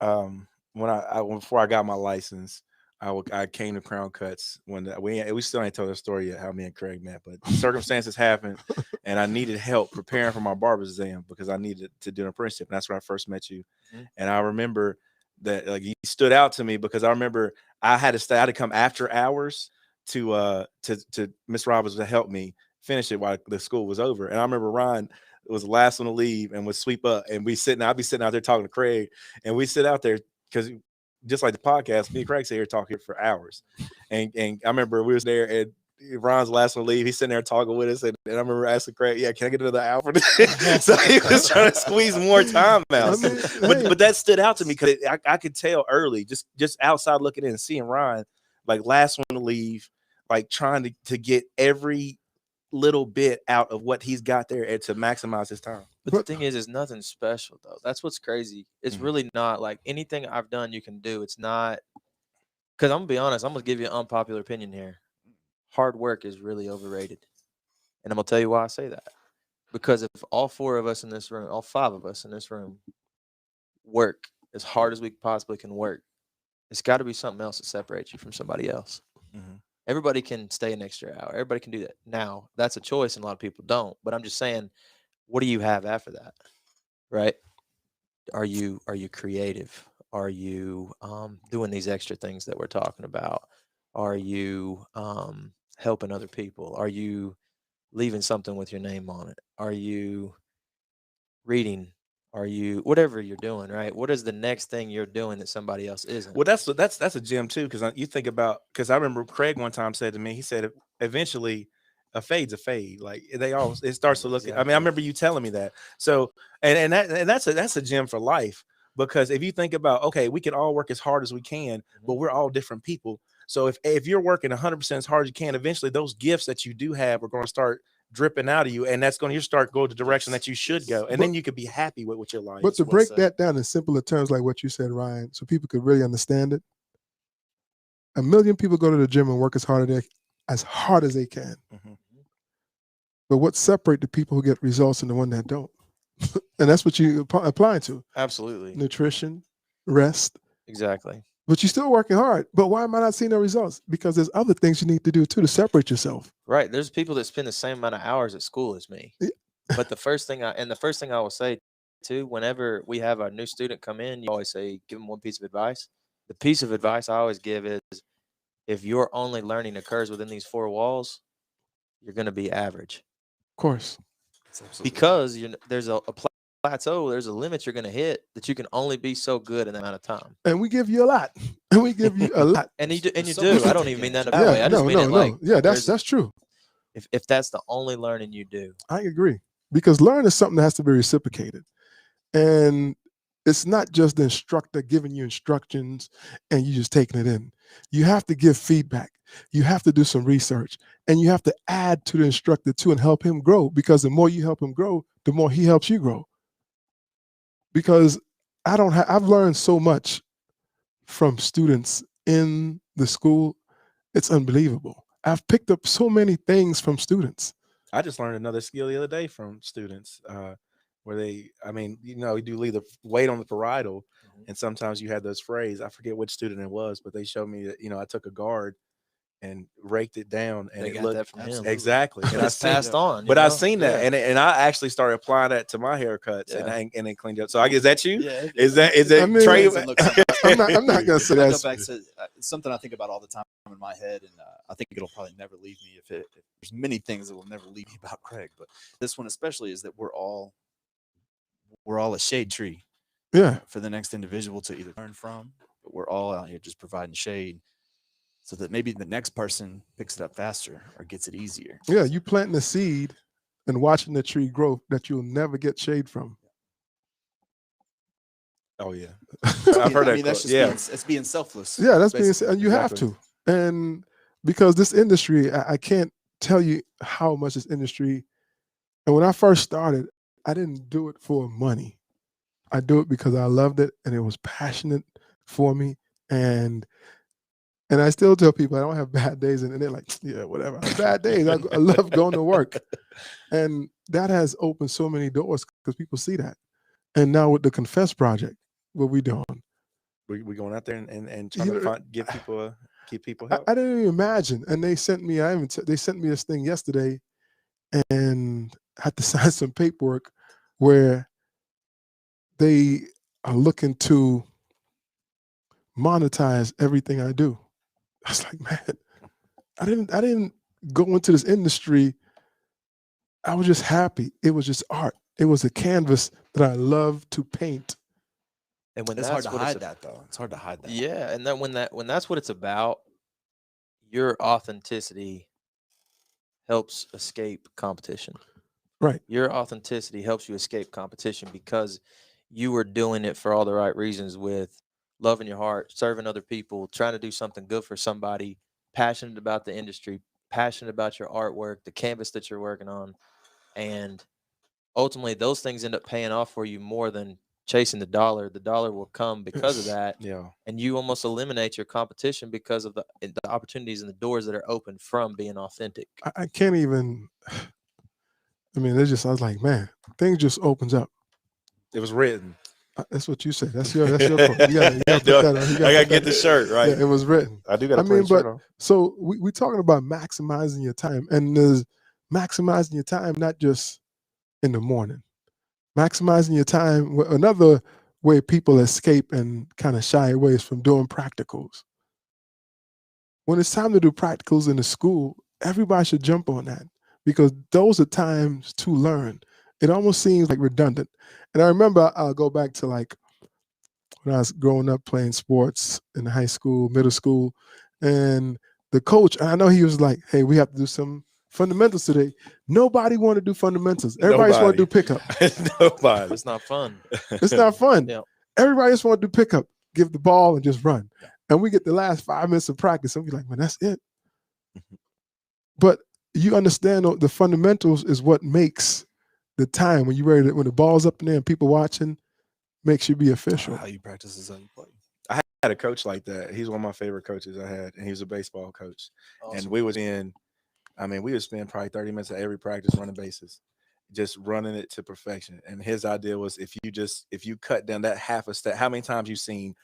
when before I got my license, I came to Crown Cuts when we still ain't told the story yet how me and Craig met, but circumstances happened, and I needed help preparing for my barber's exam because I needed to do an apprenticeship. And that's when I first met you, and I remember that like you stood out to me because I remember I had to come after hours to Miss Roberts to help me finish it while the school was over. And I remember Ryan was the last one to leave and would sweep up, and I'd be sitting out there talking to Craig, and we sit out there because just like the podcast, me and Craig sit here talking for hours. And I remember we was there and Ron's the last one to leave. He's sitting there talking with us, and I remember asking Craig, "Yeah, can I get another hour for this?" So he was trying to squeeze more time out. But that stood out to me because I could tell early, just outside looking in and seeing Ron, like last one to leave, like trying to get every little bit out of what he's got there and to maximize his time. But the thing is nothing special though. That's what's crazy. It's really not like anything I've done you can do. It's not, because I'm gonna be honest, I'm gonna give you an unpopular opinion here. Hard work is really overrated. And I'm gonna tell you why I say that. Because if all 4 of us in this room, all 5 of us in this room work as hard as we possibly can work, it's got to be something else that separates you from somebody else. Everybody can stay an extra hour. Everybody can do that. Now, that's a choice and a lot of people don't. But I'm just saying, what do you have after that? Right? Are you creative? Are you doing these extra things that we're talking about? Are you helping other people? Are you leaving something with your name on it? Are you reading? Are you whatever you're doing, right? What is the next thing you're doing that somebody else isn't? Well, that's a gem too, because you think about, because I remember Craig one time said to me, he said eventually A fade's a fade. Like they all, it starts to look. I mean, I Exactly. remember you telling me that. So, and that's a gem for life, because if you think about, okay, we can all work as hard as we can, but we're all different people. So if you're working 100% as hard as you can, eventually those gifts that you do have are going to start dripping out of you, and that's going to start go the direction that you should go, and then you could be happy with your life. But to well break said. that down in simpler terms, like what you said, Ryan, so people could really understand it, 1,000,000 people go to the gym and work as hard as they can. Mhm. But what separates the people who get results and the one that don't? And that's what you apply to. Absolutely. Nutrition, rest, Exactly. but you're still working hard. But why am I not seeing no results? Because there's other things you need to do too to separate yourself. Right. There's people that spend the same amount of hours at school as me. Yeah. But the first thing I will say too, whenever we have a new student come in, you always say, give them one piece of advice. The piece of advice I always give is, if your only learning occurs within these four walls, you're going to be average, Of course. That's absolutely because there's a plateau. There's a limit you're going to hit that you can only be so good in that amount of time. And we give you a lot. And we give you a lot. And you do. There's so I much to don't take even mean in. that in a bad way. Yeah, I just no, mean no, it no. like, Yeah, there's- that's true. if that's the only learning you do. I agree. Because learning is something that has to be reciprocated. And it's not just the instructor giving you instructions and you just taking it in. You have to give feedback. You have to do some research, and you have to add to the instructor too and help him grow, because the more you help him grow, the more he helps you grow. Because I've learned so much from students in the school. It's unbelievable. I've picked up so many things from students. I just learned another skill the other day from students, where I mean, you do leave the weight on the parietal, and sometimes you had those phrases. I forget which student it was, but they showed me that, I took a guard and raked it down, and They it got looked that from him. Absolutely. exactly. But And I it's seen, passed on. but you I know? seen that, Yeah. and I actually started applying that to my haircuts, Yeah. and then cleaned it up. So I guess that you. Yeah, Is that I mean, Trey? It looks so much. I'm not gonna say I'll go that's back to it's something I think about all the time in my head, and I think it'll probably never leave me. If there's many things that will never leave me about Craig, but this one especially is that we're all a shade tree yeah. for the next individual to either learn from, but we're all out here just providing shade, so that maybe the next person picks it up faster or gets it easier. Yeah, you planting a seed and watching the tree grow that you'll never get shade from. Oh yeah, I've heard I that. mean, that's quote. just Yeah, it's being selfless. Yeah, that's being basically. said, and you have Exactly. to. And because this industry, I can't tell you how much this industry. And when I first started, I didn't do it for money. I do it because I loved it and it was passionate for me. And I still tell people I don't have bad days, and they're like, yeah, whatever. I have bad days. I love going to work. And that has opened so many doors because people see that. And now with the Confess Project, what we doing? we going out there and trying You to know, give people I, help. I didn't even imagine. And they sent me, they sent me this thing yesterday, and I had to sign some paperwork where they are looking to monetize everything I do. I was like, man, I didn't go into this industry. I was just happy. It was just art. It was a canvas that I love to paint. And when It's hard to what hide that, though. It's hard to hide that. Yeah, and then when that's what it's about, your authenticity helps escape competition. Right. Your authenticity helps you escape competition because you were doing it for all the right reasons, with love in your heart, serving other people, trying to do something good for somebody, passionate about the industry, passionate about your artwork, the canvas that you're working on. And ultimately those things end up paying off for you more than chasing the dollar. The dollar will come because of Yes. that. Yeah, And you almost eliminate your competition because of the opportunities and the doors that are open from being authentic. I can't even. I mean, I was like, man, things just opens up. it was written. That's what you said. That's your quote. You gotta put that on. You I gotta put get that- the shirt right. Yeah, it was written. I do gotta I put mean, the shirt but on. so we talking about maximizing your time, and there's maximizing your time not just in the morning. Maximizing your time. Another way people escape and kind of shy away is from doing practicals. When it's time to do practicals in the school, everybody should jump on that, because those are times to learn. It almost seems like redundant. And I remember, I'll go back to like when I was growing up playing sports in high school, middle school, and the coach, and I know he was like, hey, we have to do some fundamentals today. Nobody want to do fundamentals. Everybody just want to do pickup. Nobody. It's not fun. It's not fun. Yeah. Everybody just want to do pickup, give the ball and just run. And we get the last 5 minutes of practice and we're like, man, that's it. But you understand the fundamentals is what makes the time when you're ready to, when the ball's up in there and people watching, makes you be official. How you practice is how you play. I had a coach like that. He's one of my favorite coaches I had, and he was a baseball coach. Awesome. And we would spend probably 30 minutes of every practice running bases, just running it to perfection. And his idea was if you cut down that half a step, how many times you've seen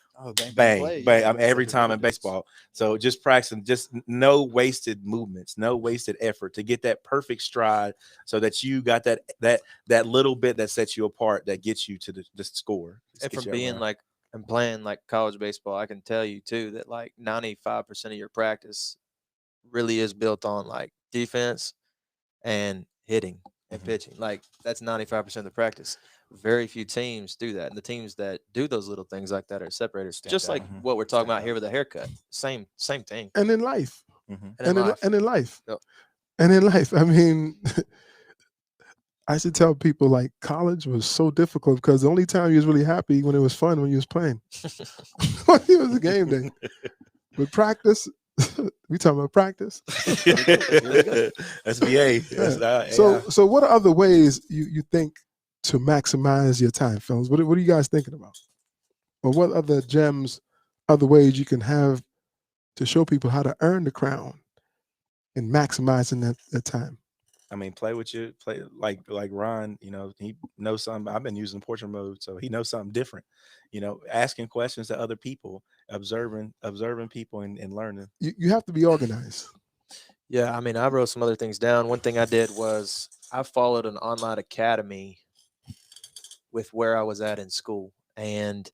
bang, play. bang, Yeah, I mean, every it's like time a in difference. baseball. So just practicing, just no wasted movements, no wasted effort to get that perfect stride so that you got that little bit that sets you apart, that gets you to the score. And Gets from you being around. like and playing like college baseball, I can tell you too that like 95% of your practice really is built on like defense and hitting and pitching. Like that's 95% of the practice. Very few teams do that. And the teams that do those little things like that are separators. Stand Just out. like Mhm. what we're talking Stand about out. here with a haircut. Same thing. And in life. Mhm. And in life. And in life. Yep. And in life. I mean, I used to tell people like college was so difficult because the only time you was really happy when it was fun when you was playing. When it was a game day. But practice, we talking about practice. That's VA. That's, Yeah. So what are other ways you think to maximize your time, fellas? What are you guys thinking about? Or what other gems, other ways you can have to show people how to earn the crown and maximizing that time? I mean, play like Ron. He knows something. I've been using portrait mode, so he knows something different. Asking questions to other people, observing people, and learning. You have to be organized. Yeah, I mean, I wrote some other things down. One thing I did was I followed an online academy with where I was at in school. And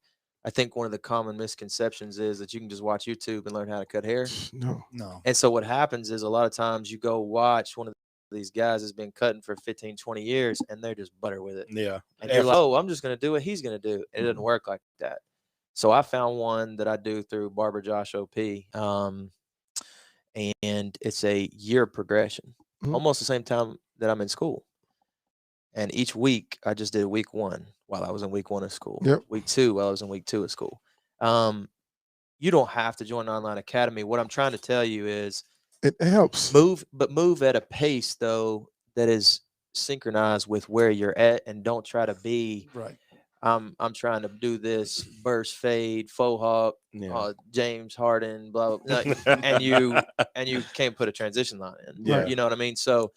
I think one of the common misconceptions is that you can just watch YouTube and learn how to cut hair. No. And so what happens is a lot of times you go watch one of these guys has been cutting for 15, 20 years and they're just butter with it. Yeah, And you're like, oh, I'm just going to do what he's going to do. And it doesn't work like that. So I found one that I do through Barber Josh OP. And it's a year progression, almost the same time that I'm in school. And each week, I just did week 1 while I was in week 1 of school. Yep. Week 2 while I was in week 2 of school. You don't have to join an online academy. What I'm trying to tell you is it helps. Move at a pace though that is synchronized with where you're at, and don't try to be Right. I'm trying to do this burst fade faux hawk, James Harden, blah blah, blah and you can't put a transition line in. Yeah. You know what I mean? So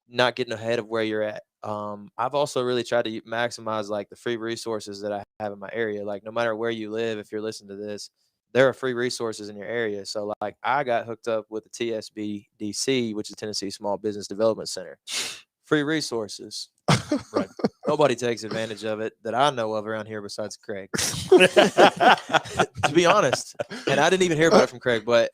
not getting ahead of where you're at. I've also really tried to maximize like the free resources that I have in my area. Like no matter where you live, if you're listening to this, there are free resources in your area. So like I got hooked up with the TSBDC, which is Tennessee Small Business Development Center. Free resources. Right. Nobody takes advantage of it that I know of around here besides Craig. To be honest. And I didn't even hear about it from Craig, but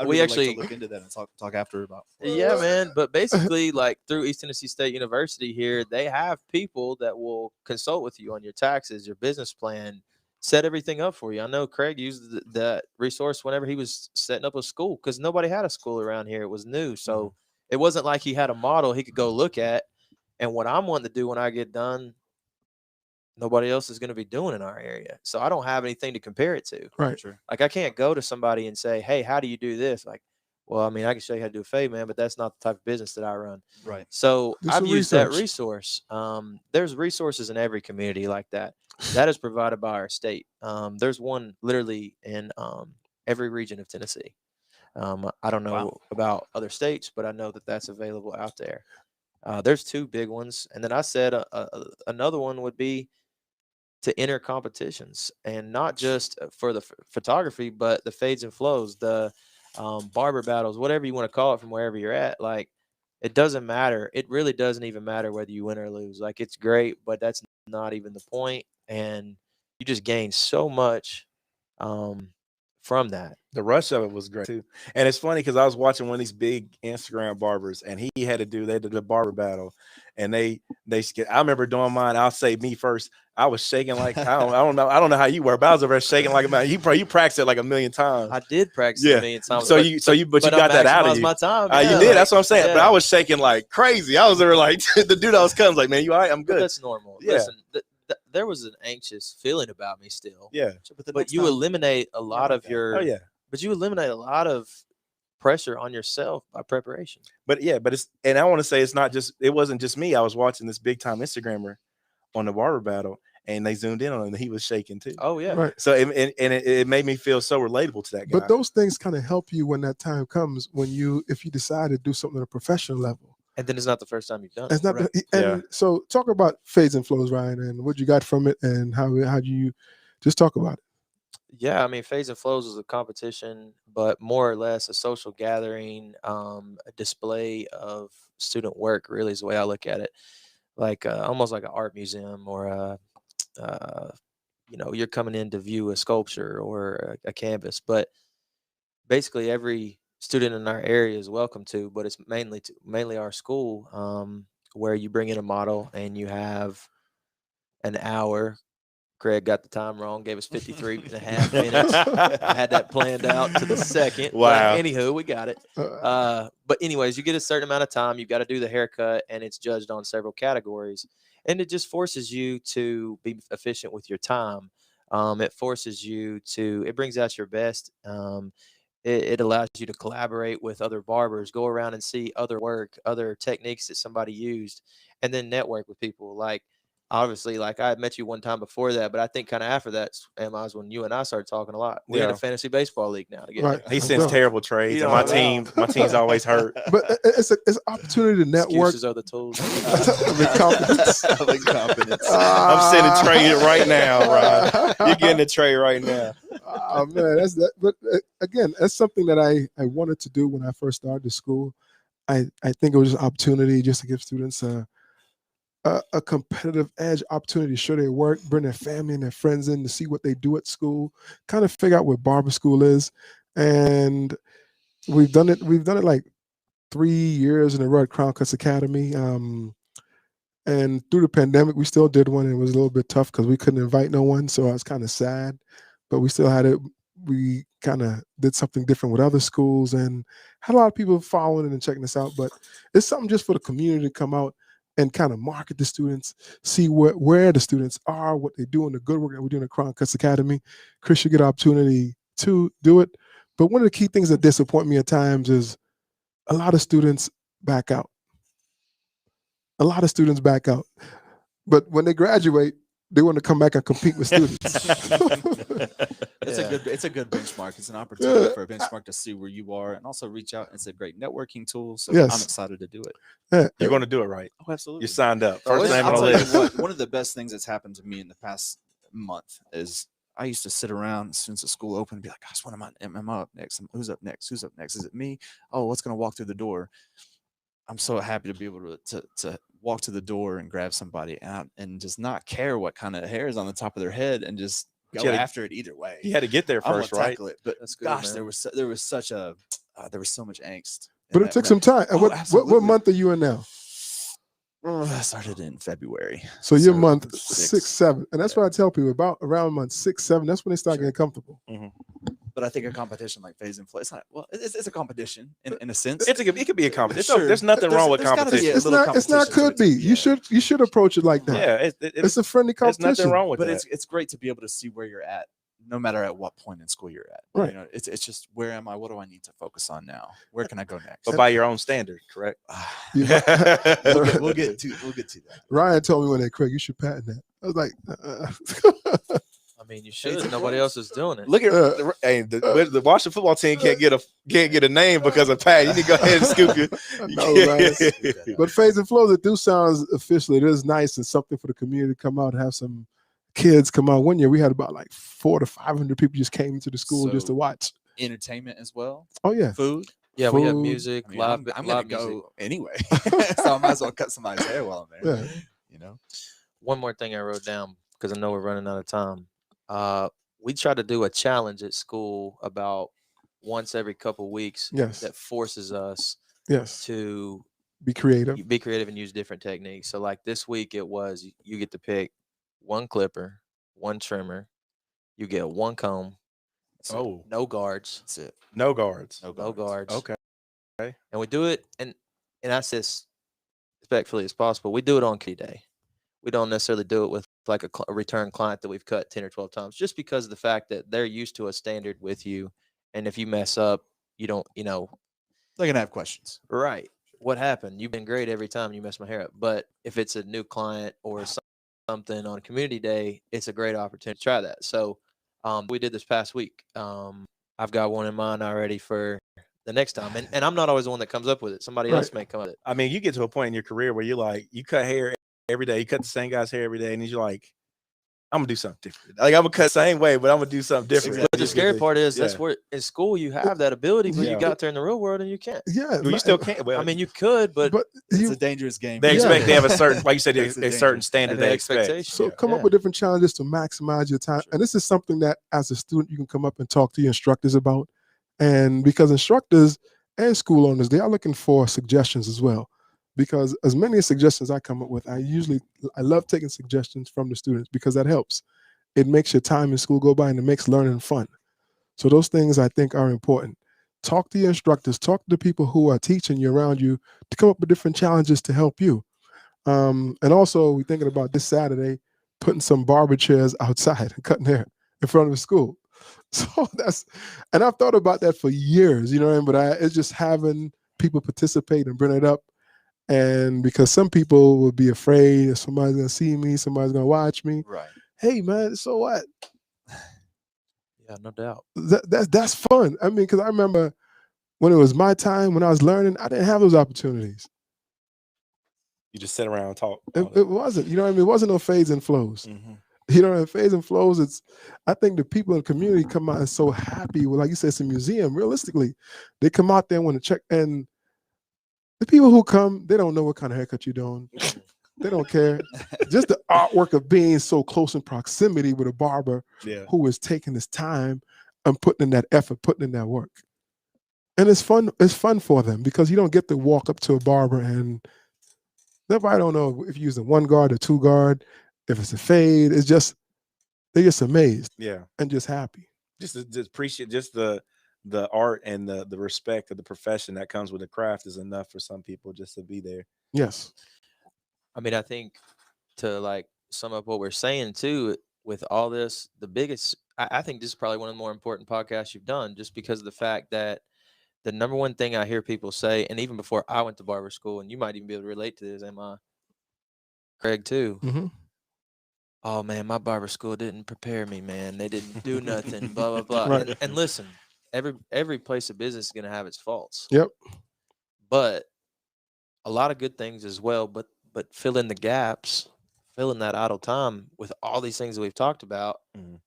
we actually like to look into that and talk after about. Yeah, man. But basically, like through East Tennessee State University here, they have people that will consult with you on your taxes, your business plan, set everything up for you. I know Craig used that resource whenever he was setting up a school because nobody had a school around here. It was new. So it wasn't like he had a model he could go look at. And what I'm wanting to do when I get done, nobody else is going to be doing in our area. So I don't have anything to compare it to. Right. Sure. Like I can't go to somebody and say, hey, how do you do this? Like, well, I mean, I can show you how to do a fade, man, but that's not the type of business that I run. Right. So Do I've some used that research. resource. There's resources in every community like that. That is provided by our state. There's one literally in every region of Tennessee. I don't know about other states, but I know that that's available out there. There's 2 big ones. And then I said another one would be to enter competitions, and not just for the photography, but the fades and flows, the barber battles, whatever you want to call it from wherever you're at. Like, it doesn't matter. It really doesn't even matter whether you win or lose. Like, it's great, but that's not even the point. And you just gain so much from that. The rush of it was great too. And it's funny because I was watching one of these big Instagram barbers, and he had to do they did the barber battle, and I remember doing mine. I'll say me first. I was shaking like I don't know how you were, but I was over there shaking like a man. You practiced it like a million times. I did practice Yeah. a million times. So you but got I that out of maximized you. my time. You Yeah, did. like, That's what I'm saying. yeah. But I was shaking like crazy. I was there like the dude I was coming like, man, you all right? I'm But good. that's normal. Yeah. Listen, there was an anxious feeling about me still. Yeah. But you eliminate a lot of your. Oh yeah. But you eliminate a lot of pressure on yourself by preparation. But I want to say it wasn't just me. I was watching this big time Instagrammer on the barber battle, and they zoomed in on him, and he was shaking too. Oh yeah. Right. So it made me feel so relatable to that guy. But those things kind of help you when that time comes, if you decide to do something at a professional level. And then it's not the first time you've done It's it. not, Right. and so talk about fades and flows, Ryan, and what you got from it, and how do you just talk about it. Yeah, I mean, Fades and Flows is a competition, but more or less a social gathering, a display of student work. Really, is the way I look at it, like almost like an art museum, or you're coming in to view a sculpture or a canvas. But basically, every student in our area is welcome to, but it's mainly our school, where you bring in a model and you have an hour. Greg got the time wrong, gave us 53 and a half minutes. I had that planned out to the second. Wow. But anywho, we got it. But anyways, you get a certain amount of time. You've got to do the haircut, and it's judged on several categories. And it just forces you to be efficient with your time. It forces you it brings out your best. It allows you to collaborate with other barbers, go around and see other work, other techniques that somebody used, and then network with people. Like, obviously, like I had met you one time before that, but I think kind of after that, Emma, was when you and I started talking a lot. We're in Yeah. a fantasy baseball league now. Right. He sends terrible trades, You and know what I mean? my team's always hurt. But it's an opportunity to network. Excuses are the tools. With confidence. I'm sending trade right now, Ryan. You're getting a trade right now. Oh man, that's that. But again, that's something that I wanted to do when I first started the school. I think it was an opportunity just to give students a competitive edge, opportunity to show their work, bring their family and their friends in to see what they do at school, kind of figure out what barber school is. And we've done it like 3 years in a row at Crown Cuts Academy. And through the pandemic, we still did one. And it was a little bit tough because we couldn't invite no one. So I was kind of sad, but we still had it. We kind of did something different with other schools and had a lot of people following it and checking us out. But it's something just for the community to come out and kind of market the students, see where the students are, what they're doing, the good work that we're doing at Crown Cuts Academy. Chris, you get an opportunity to do it. But one of the key things that disappoint me at times is a lot of students back out. But when they graduate, they want to come back and compete with students. It's a good benchmark. It's an opportunity for a benchmark to see where you are and also reach out. It's a great networking tool. So Yes. I'm excited to do it. Yeah. You're going to do it right. Oh, absolutely. You signed up. I'll First name on the tell you list. what, one of the best things that's happened to me in the past month is I used to sit around as soon as the school opened and be like, gosh, when am I up next? Who's up next? Who's up next? Is it me? Oh, what's going to walk through the door? I'm so happy to be able to walk to the door and grab somebody out and just not care what kind of hair is on the top of their head and just go after it either way. You had to get there I'm gonna first, right? tackle it. But That's good, gosh, man. there was so much angst. But it took some time. And Oh, what absolutely. month are you in now? I started in February. So you're So month six. 6, 7. And that's what I tell people around month 6, 7. That's when they start getting comfortable. But I think a competition like Phase and Flow, it's not, well, it's a competition in a sense. It could be a competition. Sure. There's nothing wrong with There's gotta be competition. a It's little not. It's not. competition Could be. to it. You should approach it like that. Yeah, It's a friendly there's competition. nothing wrong with But that. it's great to be able to see where you're at, no matter at what point in school you're at. Right. You know, it's just where am I? What do I need to focus on now? Where can I go next? But by your own standard, correct? You know, we'll get to that. Ryan told me one day, Craig, you should patent that. I was like, I mean, you should. Nobody else is doing it. Look at the Washington football team can't get a name because of Pat. You need to go ahead and scoop it. No, right. But Phase and Flow, that do sounds official. It is nice and something for the community to come out and have some kids come out. One year we had about like 400 to 500 people just came to the school just to watch. Entertainment as well. Oh yeah, Food. Yeah, we have Food. music, I mean, live, I'm live gonna music. go anyway, so I might as well cut somebody's hair while I'm there. Yeah. You know. One more thing I wrote down because I know we're running out of time. we try to do a challenge at school about once every couple weeks Yes. that forces us Yes. to Be creative. be creative and use different techniques. So like this week it was you get to pick one clipper, one trimmer, you get one comb, Oh, no guards, That's it. no guards. No no guards. Okay. And we do it and I say as respectfully as possible. We do it on key day. We don't necessarily do it with like a return client that we've cut 10 or 12 times just because of the fact that they're used to a standard with you, and if you mess up, you don't, They're gonna have questions. right, what happened? You've been great every time you mess my hair up. But if it's a new client or something on community day, it's a great opportunity to try that. So we did this past week. I've got one in mind already for the next time, and I'm not always the one that comes up with it. Somebody Right. else may come up with it. I mean, you get to a point in your career where you're like, you cut hair every day. You cut the same guy's hair every day, and you're like, I'm gonna do something different. Like I'm gonna cut the same way, but I'm gonna do something different. But the Just scary because part is yeah. that's where in school you have that ability, but Yeah. you got there in the real world and you can't. Yeah. Well, you still can't. Well, I mean, you could, but It's you, a dangerous game. they Yeah. expect they have a certain, like you said, That's the a certain danger. standard And the they expect. expectation. so Yeah. come up Yeah. with different challenges to maximize your time. Sure. And this is something that as a student you can come up and talk to your instructors about. And because instructors and school owners, they are looking for suggestions as well. Because as many suggestions I come up with, I love taking suggestions from the students because that helps. It makes your time in school go by and it makes learning fun. So those things I think are important. Talk to your instructors, talk to the people who are teaching you around you to come up with different challenges to help you. And also, we're thinking about this Saturday, putting some barber chairs outside and cutting hair in front of the school. So and I've thought about that for years, you know what I mean? But it's just having people participate and bring it up. And because some people will be afraid somebody's going to see me, somebody's going to watch me. Right. Hey, man, so what? Yeah, no doubt. That's fun. I mean, because I remember when it was my time, when I was learning, I didn't have those opportunities. You just sit around and talk. It wasn't, you know what I mean? It wasn't no fades and flows. Mm-hmm. You know, fades and flows, I think the people in the community come out and so happy. Well, like you said, it's a museum. Realistically, they come out there and want to check. And the people who come, they don't know what kind of haircut you're doing. They don't care. Just the artwork of being so close in proximity with a barber Yeah. who is taking his time and putting in that effort, putting in that work. And it's fun. It's fun for them because you don't get to walk up to a barber and nobody don't know if you're using one guard or two guard, if it's a fade. It's just, they're just amazed Yeah. and just happy. Just appreciate just the art and the respect of the profession that comes with the craft is enough for some people just to be there. Yes. I mean, I think to like sum up what we're saying too, with all this, the biggest, I think this is probably one of the more important podcasts you've done, just because of the fact that the number one thing I hear people say, and even before I went to barber school, and you might even be able to relate to this, Emma, Craig too. Mm-hmm. Oh man, my barber school didn't prepare me, man. They didn't do nothing, blah blah blah. Right. And listen, every place of business is going to have its faults. Yep. But a lot of good things as well. But fill in the gaps, fill in that idle time with all these things that we've talked about. Mhm.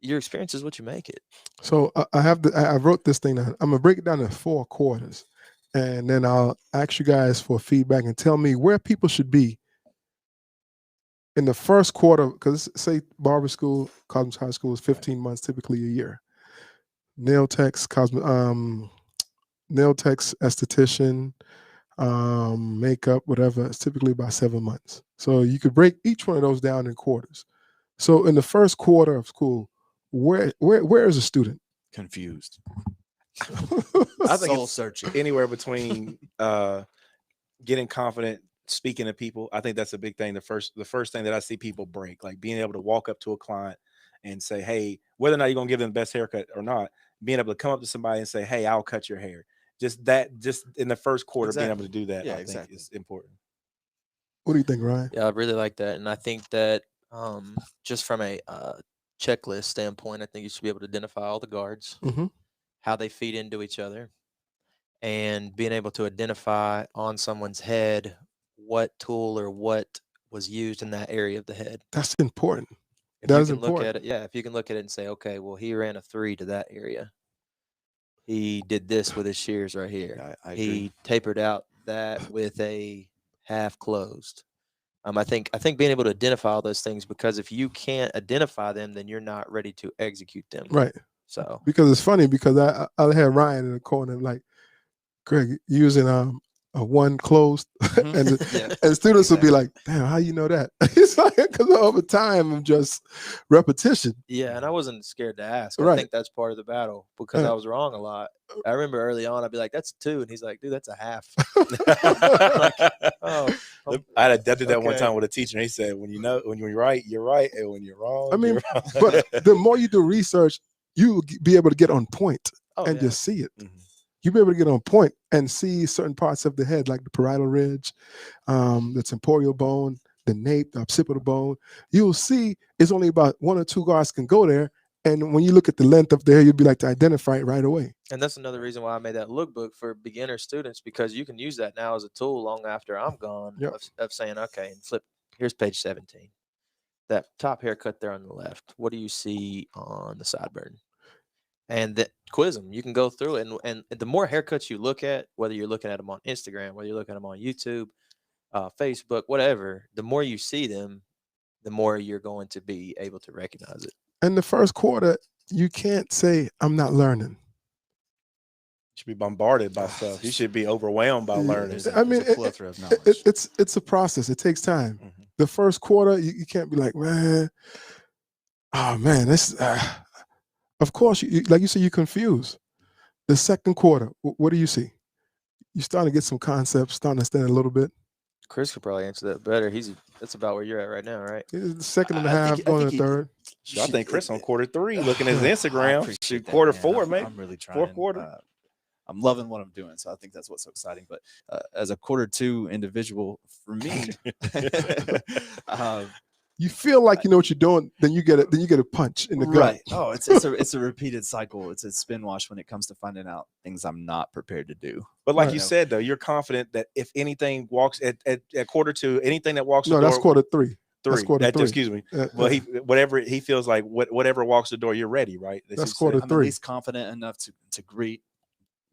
Your experience is what you make it. So I wrote this thing down. I'm gonna break it down in 4 quarters, and then I'll ask you guys for feedback and tell me where people should be in the first quarter. Because say barber school, Cosmos High School is 15 months, typically a year. Nail techs, nail techs, esthetician, makeup, whatever. It's typically about 7 months. So you could break each one of those down in quarters. So in the first quarter of school, where is a student? Confused. I think Soul it's searching. anywhere between getting confident speaking to people. I think that's a big thing. The first thing that I see people break, like being able to walk up to a client and say, hey, whether or not you're gonna give them the best haircut or not, being able to come up to somebody and say, hey, I'll cut your hair. Just in the first quarter, being able to do that, Yeah, I think exactly. is important. What do you think, Ryan? Yeah, I really like that, and I think that just from a checklist standpoint, I think you should be able to identify all the guards, Mm-hmm. how they feed into each other, and being able to identify on someone's head what tool or what was used in that area of the head. That's important. If That you is can look important. at it, yeah, if you can look at it and say, okay, well, he ran a 3 to that area. He did this with his shears right here. Yeah, I He agree. tapered out that with a half closed. I think being able to identify all those things, because if you can't identify them, then you're not ready to execute them. Right. So Because it's funny because I had Ryan in the corner like, Greg, using a one closed, and Yeah, and students will be exactly. like, "Damn, how you know that?" It's like because over time of just repetition. yeah, and I wasn't scared to ask. I Right. think that's part of the battle because Uh, I was wrong a lot. I remember early on, I'd be like, "That's a 2," and he's like, "Dude, that's a half." Like, oh, I did that one okay. time with a teacher. And he said, when you're right, you're right, and when you're wrong, I mean, you're wrong. but the more you do research, you will be able to get on point Oh, and yeah. just see it. Mhm. You'll be able to get on point and see certain parts of the head, like the parietal ridge, the temporal bone, the nape, the occipital bone. You'll see it's only about 1 or 2 guards can go there. And when you look at the length of the hair, you'll be like to identify it right away. And that's another reason why I made that lookbook for beginner students, because you can use that now as a tool long after I'm gone Yep. of saying, okay, and flip, here's page 17. That top haircut there on the left, what do you see on the sideburn? And that quiz them. You can go through it, and the more haircuts you look at, whether you're looking at them on Instagram, whether you're looking at them on YouTube, Facebook, whatever, the more you see them, the more you're going to be able to recognize it. And the first quarter, you can't say, I'm not learning. Should be bombarded by stuff. You should be overwhelmed by Yeah, learning. There's a plethora of knowledge. it's a process. It takes time. Mhm. The first quarter, you can't be like, man, oh man, this. Of course, like you said, you're confused. The second quarter, what do you see? You starting to get some concepts, starting to understand a little bit. Chris could probably answer that better. That's about where you're at right now, right? The second and a I half, think- I going think to he- third. So I think Chris on quarter 3, looking at his I Instagram, appreciate shoot that, quarter man. 4, I'm, maybe. I'm really trying. Fourth quarter. I'm loving what I'm doing, so I think that's what's so exciting. But as a quarter 2 individual, for me, You feel like you know what you're doing, then you get it. Then you get a punch in the gut. right? Oh, it's a repeated cycle. It's a spin wash when it comes to finding out things I'm not prepared to do. But like Right. you said, though, you're confident that if anything walks at quarter 2, anything that walks No, the that's door, quarter 3. 3. That's quarter 3. Excuse me. Well, whatever he feels like, whatever walks the door, you're ready, right? That's what quarter you said. I'm 3. at least confident enough to greet,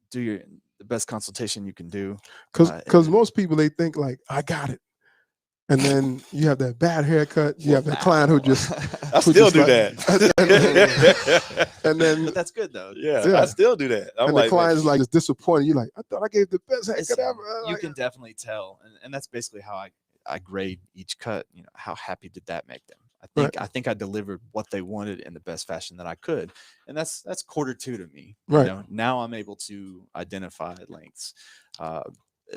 do the best consultation you can do. Because most people, they think like, I got it. And then you have that bad haircut. You have that client who just, I who still just do like- that. and then but that's good though. Yeah, I still do that. I'm and like, the client's like just disappointed. You're like, I thought I gave the best It's- haircut ever. you Like, can definitely tell, and that's basically how I grade each cut. You know, how happy did that make them? I think I delivered what they wanted in the best fashion that I could, and that's quarter 2 to me. Right. You know, now I'm able to identify lengths, at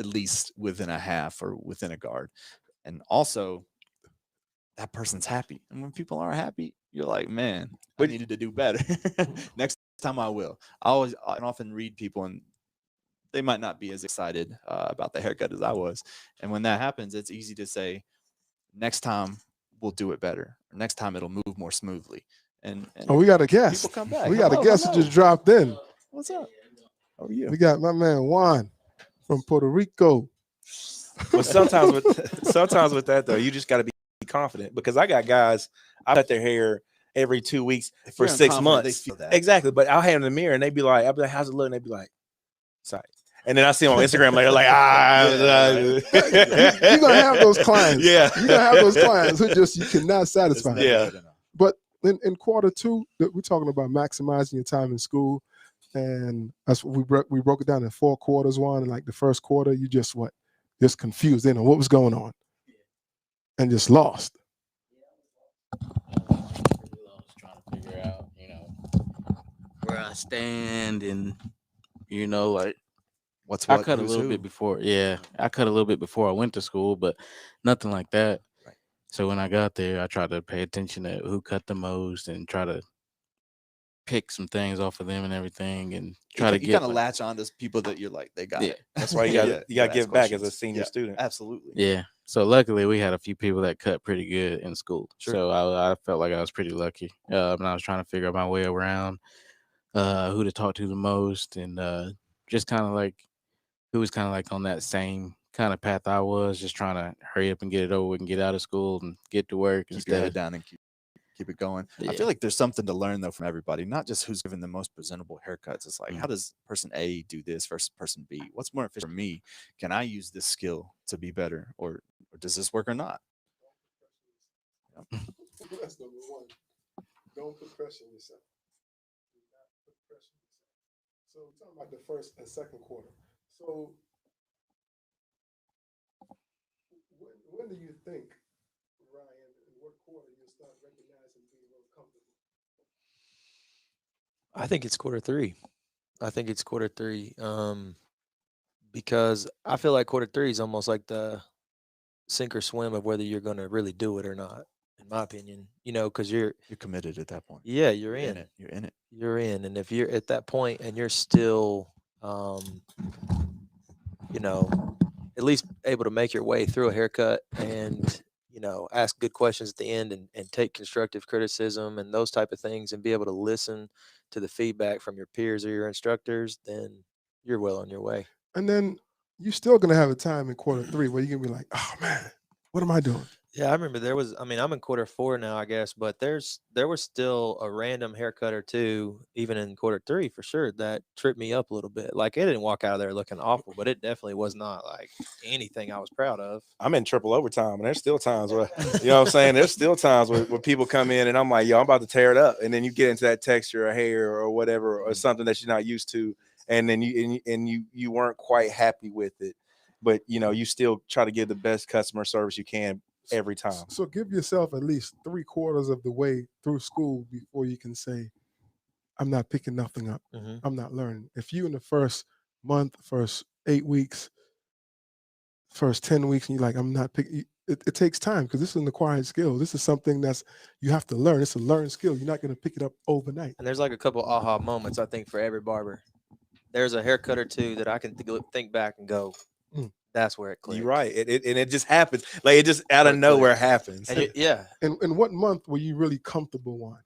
least within a half or within a guard, and also that person's happy. And when people aren't happy, you're like, man, I needed to do better. Next time I will. I often read people and they might not be as excited about the haircut as I was. And when that happens, it's easy to say, next time we'll do it better. Or next time it'll move more smoothly. And oh, we got a guest. people come back. We got a Hello, guest who hello. just dropped in. What's up? How are you? We got my man Juan from Puerto Rico. But sometimes with that though, you just got to be confident, because I got guys, I cut their hair every 2 weeks If for you're 6 unconfident, months. They feel that. Exactly. But I'll have them in the mirror and they'd be like, I'll be like, how's it look? And they'd be like, sorry. And then I see them on Instagram later, like, You're gonna have those clients. Yeah. You're gonna have those clients who just you cannot It's satisfy. never Yeah. good enough. But in quarter 2, we're talking about maximizing your time in school, and that's what we broke it down in 4 quarters. One, and like the first quarter, you just confused, didn't know what was going on, and just lost. Trying to figure out, where I stand, and like What's I what? cut a who's little who. bit before. Yeah, I cut a little bit before I went to school, but nothing like that. Right. So when I got there, I tried to pay attention to who cut the most and try to pick some things off of them and everything, and try to You get kind of like- latch on to people that you're like, they got Yeah. it. That's why you got to ask give back as a questions. senior Yeah, student. Absolutely. Yeah. So luckily, we had a few people that cut pretty good in school. Sure. So I felt like I was pretty lucky. And I was trying to figure out my way around, who to talk to the most, and just kind of like who was kind of like on that same kind of path I was, just trying to hurry up and get it over with and get out of school and get to work Keep your head instead. down and keep it going. I Yeah. feel like there's something to learn though from everybody, not just who's given the most presentable haircuts. It's like, Mm. how does person A do this versus person B? What's more efficient for me? Can I use this skill to be better, or does this work or not? That's number one. Don't put pressure on yourself. Do not put pressure on yourself. So we're talking about the first and second quarter. So when do you think, Ryan, in what quarter you'll start recognizing being real comfortable? I think it's quarter three. I think it's quarter three. Because I feel like quarter three is almost like the sink or swim of whether you're going to really do it or not, in my opinion. Because You're committed at that point. yeah, you're You're in in. it. You're in it. You're in. And if you're at that point and you're still, you know, at least able to make your way through a haircut and, ask good questions at the end and take constructive criticism and those type of things and be able to listen to the feedback from your peers or your instructors, then you're well on your way. And then you're still gonna have a time in quarter three where you're gonna be like, oh man, what am I doing? Yeah, I remember I'm in quarter four now, I guess, but there was still a random haircut or two, even in quarter three for sure, that tripped me up a little bit. Like it didn't walk out of there looking awful, but it definitely was not like anything I was proud of. I'm in triple overtime, and there's still times where, you know what I'm saying? There's still times where people come in and I'm like, yo, I'm about to tear it up. And then you get into that texture or hair or whatever, or something that you're not used to. And then you weren't quite happy with it. But, you still try to give the best customer service you can every time. So give yourself at least 3/4 of the way through school before you can say, I'm not picking nothing up. Mm-hmm. I'm not learning. If you in the first month, first 8 weeks, first 10 weeks, and you're like, I'm not picking, it takes time because this is an acquired skill. This is something that's you have to learn. It's a learned skill. You're not going to pick it up overnight. And there's like a couple aha moments, I think, for every barber. There's a haircut or two that I can think back and go, Mm. that's where it clicked. You're right. It just happens. Like it just out of Or nowhere clicked. happens. And yeah, And what month were you really comfortable on?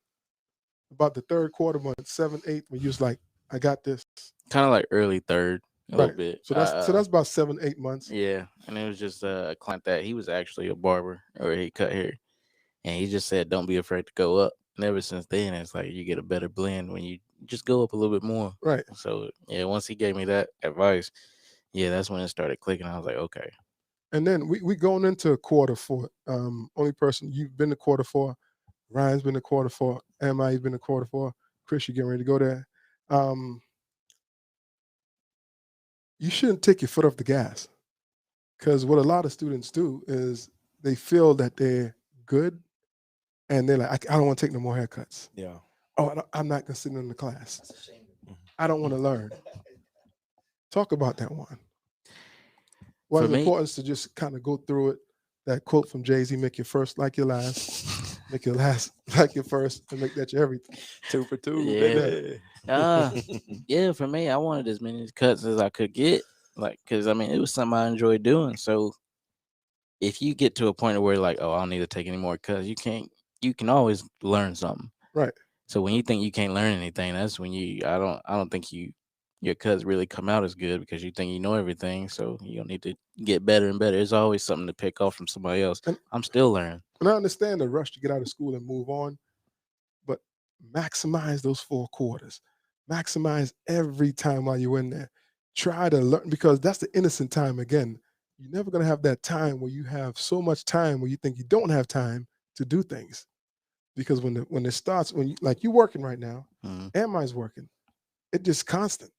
About the third quarter month, 7, 8, when you was like, I got this. Kind of like early third, a Right. little bit. So that's about 7, 8 months. Yeah, and it was just a client that he was actually a barber, or he cut hair, and he just said, "Don't be afraid to go up." And ever since then, it's like you get a better blend when you just go up a little bit more. Right. So yeah, once he gave me that advice, yeah, that's when it started clicking. I was like, okay. And then we going into quarter four. Only person you've been to quarter four. Ryan's been to quarter four. MI's been to quarter four. Chris, you getting ready to go there. You shouldn't take your foot off the gas, because what a lot of students do is they feel that they're good and they're like, I don't want to take no more haircuts. Yeah. Oh, I'm not going to sit in the class. that's a shame. I don't want to learn. Talk about that one. Why For it's me- important to just kind of go through it. That quote from Jay-Z, make your first like your last, make your last like your first, and make that your everything. 2 for 2. Yeah. Baby. Yeah, for me, I wanted as many cuts as I could get, like, because I mean, it was something I enjoyed doing. So if you get to a point where like, oh, I don't need to take any more cuts, you can always learn something. Right. So when you think you can't learn anything, that's when I don't think your cuts really come out as good because you think you know everything. So you don't need to get better and better. There's always something to pick off from somebody else. And- I'm still learning. And I understand the rush to get out of school and move on, but maximize those 4 quarters. Maximize every time while you're in there. Try to learn, because that's the innocent time again. You're never going to have that time where you have so much time where you think you don't have time to do things. Because when it starts, when you, like you're working right now, Mhm. Mi's working, it just constant.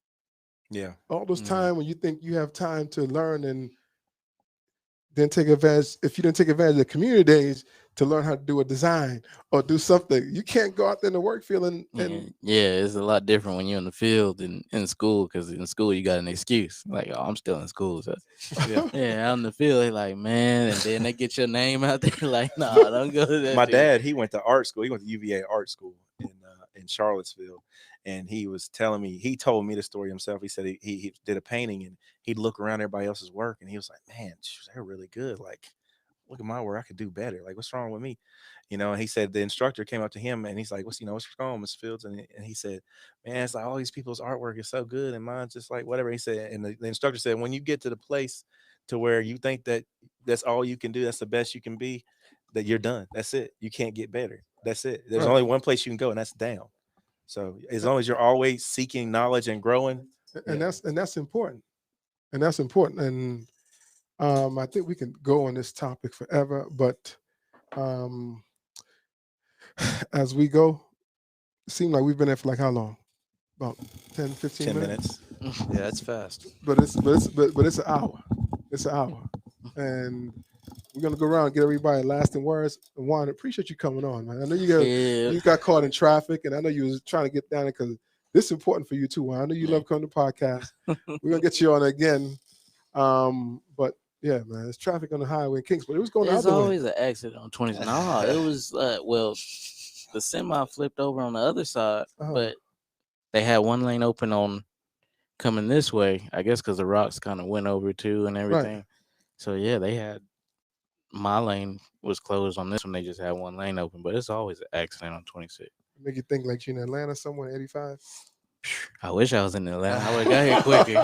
Yeah. All those Mhm. time when you think you have time to learn and then take advantage, if you didn't take advantage of the community days to learn how to do a design or do something, you can't go out there in the work field and Yeah, it's a lot different when you're in the field than in school, because in school you got an excuse like, oh, I'm still in school. So Yeah. yeah, out in the field they like, man, and then they get your name out there like, nah, don't go to that. My dude. dad, he went to art school. He went to UVA art school in Charlottesville, and he was telling me. He told me the story himself. He said he did a painting, and he'd look around everybody else's work, and he was like, "Man, they're really good. Like, look at my work. I could do better. Like, what's wrong with me?" And he said the instructor came up to him, and he's like, what's wrong, Mr. Fields?" And he said, "Man, it's like all these people's artwork is so good, and mine's just like whatever." He said, and the instructor said, "When you get to the place to where you think that that's all you can do, that's the best you can be, that you're done. That's it. You can't get better. That's it. There's Right. only one place you can go, and that's down." So as long as you're always seeking knowledge and growing, and yeah. that's important. And that's important. And I think we can go on this topic forever, but as we go, it seemed like we've been there for like how long? About 10, 15 10 minutes. minutes. Yeah, it's fast. But it's an hour. It's an hour. And we're gonna go around and get everybody lasting words. And Juan, appreciate you coming on, man. I know Yeah. you got caught in traffic, and I know you was trying to get down there because this is important for you too. Juan. I know you love coming to podcast. We're gonna get you on again. But yeah, man, it's traffic on the highway in Kingston. It was going the There's other way. always an accident on 20. No, it was well, the semi flipped over on the other side, Uh-huh. but they had one lane open on coming this way. I guess because the rocks kind of went over too and everything. So yeah, they had my lane was closed on this one. They just had one lane open, but it's always an accident on 26. Make you think like you in Atlanta somewhere, 85. I wish I was in Atlanta. I would have got here quicker.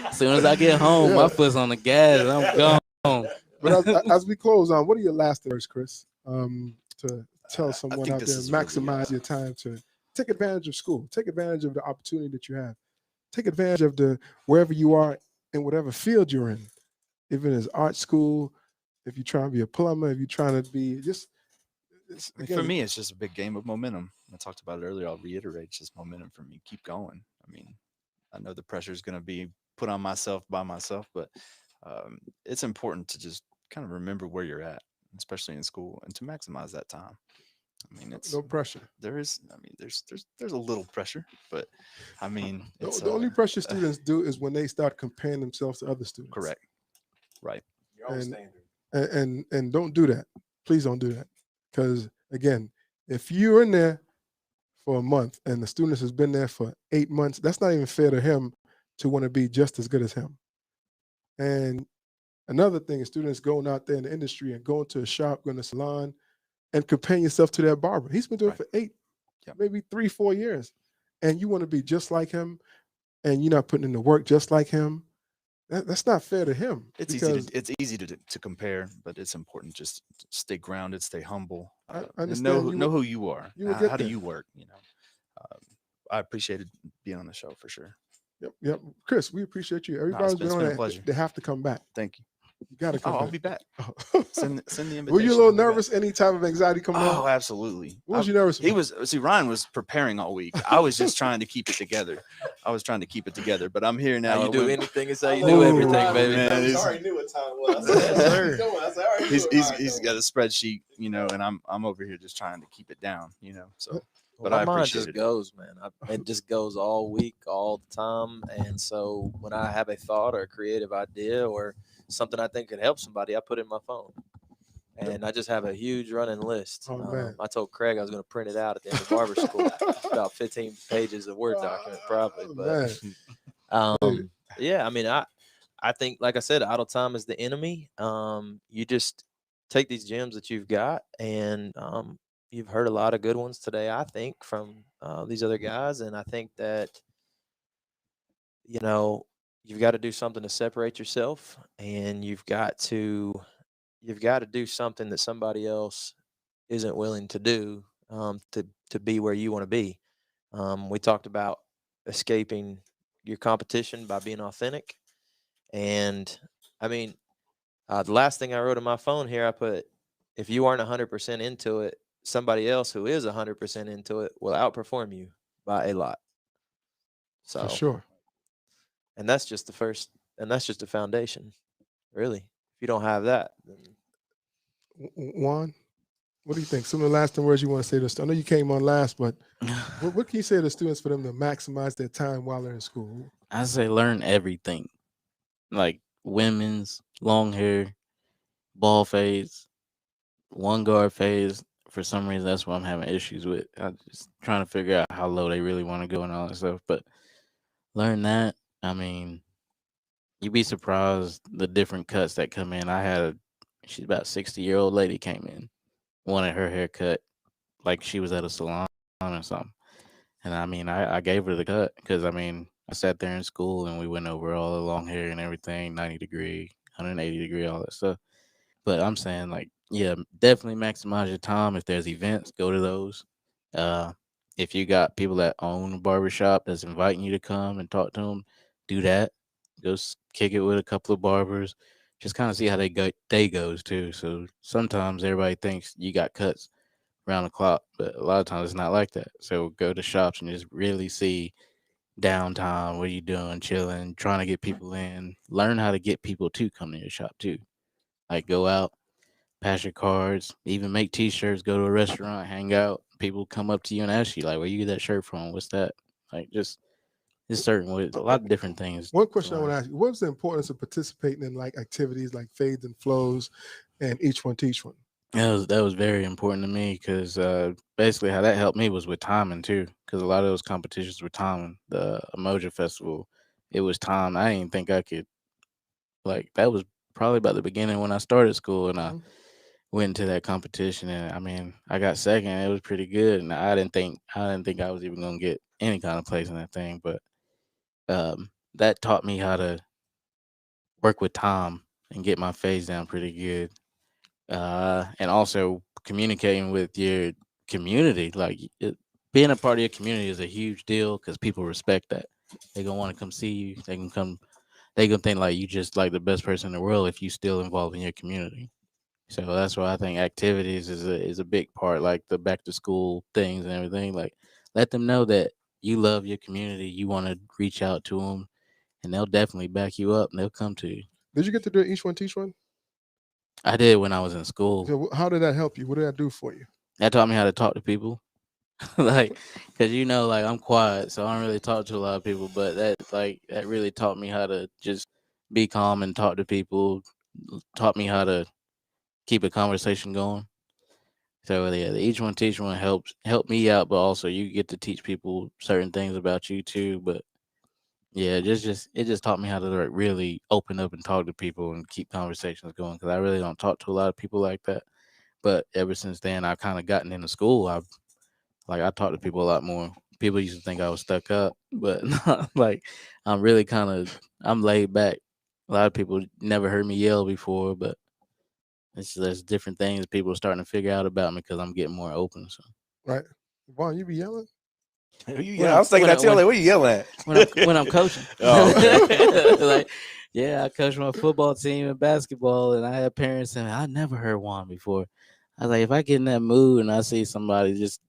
As soon as I get home, my foot's on the gas and I'm gone. But as we close on, what are your last words, Chris? To tell I someone think out this there, is really, maximize your time to take advantage of school, take advantage of the opportunity that you have, take advantage of the wherever you are in whatever field you're in, even as art school, if you're trying to be a plumber, if you're trying to be just I mean, for me, it's just a big game of momentum. I talked about it earlier. I'll reiterate, it's just momentum for me. Keep going. I mean, I know the pressure is going to be put on myself by myself, but it's important to just kind of remember where you're at, especially in school, and to maximize that time. I mean, it's no pressure. there is. I mean, there's a little pressure, but I mean, it's The only pressure students do is when they start comparing themselves to other students. correct, right? Your own And- standard. And don't do that. Please don't do that. Because again, if you're in there for a month and the student has been there for 8 months, that's not even fair to him to want to be just as good as him. And another thing is students going out there in the industry and going to a shop, going to a salon, and comparing yourself to that barber. He's been doing it for 8, Yep. maybe 3, 4 years. And you want to be just like him, and you're not putting in the work just like him. That's not fair to him. It's because easy to compare, but it's important just to stay grounded, stay humble, I and understand know who you are. you will get How do there. you work? I appreciated being on the show for sure. Yep. Chris, we appreciate you. Everybody's it's been on been a there. pleasure. They have to come back. Thank you. You got to come I'll back. be back. Send the invitation. Were you a little I'll be back. nervous? Any type of anxiety coming Oh, on? absolutely. What was you nervous He about? was see Ryan was preparing all week. I was just trying to keep it together. But I'm here now. How you It do went- anything is how you Ooh, do everything, right, baby. man. I he's- already knew what time it was. Yes, sir. He's got a spreadsheet, and I'm over here just trying to keep it down, So, but My I mind appreciate just it. goes, man. It just goes all week, all the time. And so when I have a thought or a creative idea or something I think could help somebody, I put it in my phone. And I just have a huge running list. Oh, man. I told Craig I was going to print it out at the end of barber school. It's about 15 pages of Word document, probably. Oh, But yeah, I mean, I think, like I said, idle time is the enemy. You just take these gems that you've got, and you've heard a lot of good ones today, I think, from these other guys. And I think that, you've got to do something to separate yourself, and you've got to do something that somebody else isn't willing to do, to be where you want to be. We talked about escaping your competition by being authentic. And I mean, the last thing I wrote on my phone here, I put, if you aren't 100% into it, somebody else who is 100% into it will outperform you by a lot. So, for sure. and that's just the first, and that's just the foundation, really. If you don't have that, then Juan, what do you think? Some of the lasting words you want to say to us? I know you came on last, but what can you say to the students for them to maximize their time while they're in school? I say learn everything, like women's long hair, ball fades, one guard phase. For some reason, that's what I'm having issues with. I'm just trying to figure out how low they really want to go and all that stuff. But learn that. I mean, you'd be surprised the different cuts that come in. She's about 60-year-old lady came in, wanted her hair cut like she was at a salon or something. And I mean, I gave her the cut because I sat there in school and we went over all the long hair and everything, 90 degree, 180 degree, all that stuff. But I'm saying, like, yeah, definitely maximize your time. If there's events, go to those. If you got people that own a barbershop that's inviting you to come and talk to them, do that. Just kick it with a couple of barbers. Just kind of see how day goes too. So sometimes everybody thinks you got cuts around the clock. But a lot of times it's not like that. So go to shops and just really see downtime. What are you doing? Chilling, trying to get people in. Learn how to get people to come to your shop too. Like go out, pass your cards, even make T-shirts. Go to a restaurant, hang out. People come up to you and ask you like, "Where you get that shirt from? What's that?" Like just certain ways. A lot of different things. One question I want to ask you: what's the importance of participating in like activities like fades and flows, and each one teach one? That was very important to me because basically how that helped me was with timing too. Because a lot of those competitions were timing. The Emoji Festival, it was timed. I didn't think I could like that was probably about the beginning when I started school and I Mhm. went into that competition and I mean I got second. It was pretty good and I didn't think I was even gonna get any kind of place in that thing. But that taught me how to work with time and get my phase down pretty good. And also communicating with your community. Like being a part of your community is a huge deal because people respect that. They gonna want to come see you. They can come. They gonna think like you just like the best person in the world if you still involved in your community. So that's why I think activities is a big part. Like the back to school things and everything. Like let them know that you love your community. You want to reach out to them, and they'll definitely back you up and they'll come to you. Did you get to do each one teach one? I did when I was in school. So how did that help you? What did that do for you? That taught me how to talk to people. Like, cause like I'm quiet, so I don't really talk to a lot of people. But that really taught me how to just be calm and talk to people. Taught me how to keep a conversation going. So yeah, the each one teach one help me out, but also you get to teach people certain things about you too. But yeah, it just taught me how to like really open up and talk to people and keep conversations going. Cause I really don't talk to a lot of people like that. But ever since then, I've kind of gotten into school. I talk to people a lot more. People used to think I was stuck up, but like I'm really I'm laid back. A lot of people never heard me yell before, but there's different things people are starting to figure out about me because I'm getting more open. So Right, Vaughn, you be yelling. Yeah, I was thinking that too. Like, what are you yelling at? when I'm coaching, Oh, okay. like yeah, I coached my football team in basketball, and I had parents saying I never heard Juan before. I was like, if I get in that mood and I see somebody just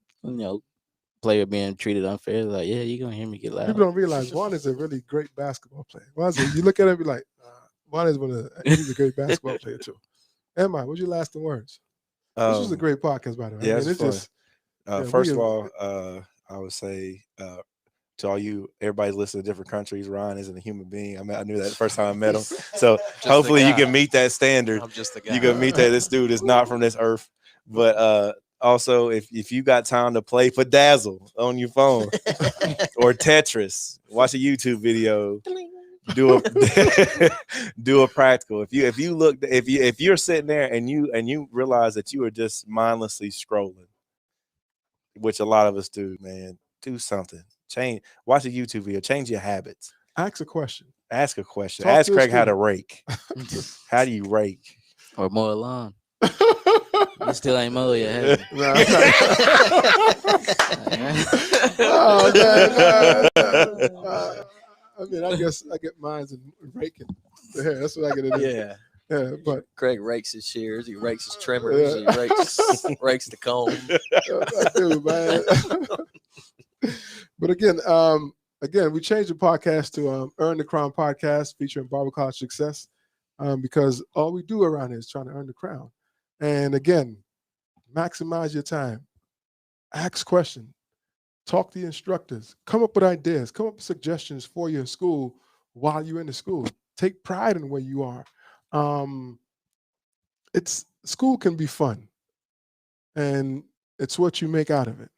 player being treated unfair, like yeah, you're gonna hear me get People loud. don't realize Vaughn is a really great basketball player. You look at him, and be like, Vaughn is he's a great basketball player too. Emma, what's your lasting words? This was a Um, great podcast, by the way. yeah, I mean, it's it's fun. just yeah, First of all, I would say to all you, everybody listening to different countries, Ryan isn't a human being. I knew that the first time I met him. So the hopefully you guy. can meet that standard. I'm just the You guy. can meet that this dude is not from this earth. But also, if you got time to play Dazzle on your phone or Tetris, watch a YouTube video. Do a do a practical. If you're sitting there and you realize that you are just mindlessly scrolling, which a lot of us do, man, do something. Change. Watch a YouTube video. Change your habits. ask a question. Ask a question. Talk Ask to a Craig how to student. rake. How do you rake? Or mow a lawn. You still ain't mow yet, have you? Nah. Oh man, I mean, I guess I get mines and raking. Yeah, that's what I get to do. Yeah. Yeah, but Craig rakes his shears. He rakes his trimmers. He rakes the comb. I do, man. But again, we changed the podcast to Earn the Crown podcast featuring Barber College Success because all we do around here is trying to earn the crown. And again, maximize your time. Ask questions. Talk to the instructors. Come up with ideas. Come up with suggestions for your school while you're in the school. Take pride in where you are. It's school can be fun, and it's what you make out of it.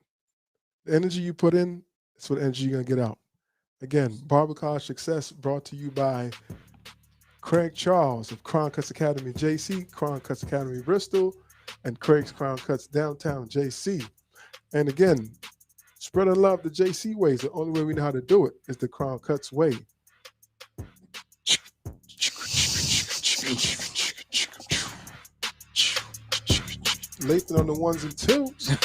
The energy you put in, it's what energy you're gonna get out. Again, Barber College Success brought to you by Craig Charles of Crown Cuts Academy JC, Crown Cuts Academy Bristol, and Craig's Crown Cuts Downtown JC. And again, spread the love the JC ways. The only way we know how to do it is the Crown Cuts way. Lathan on the ones and twos.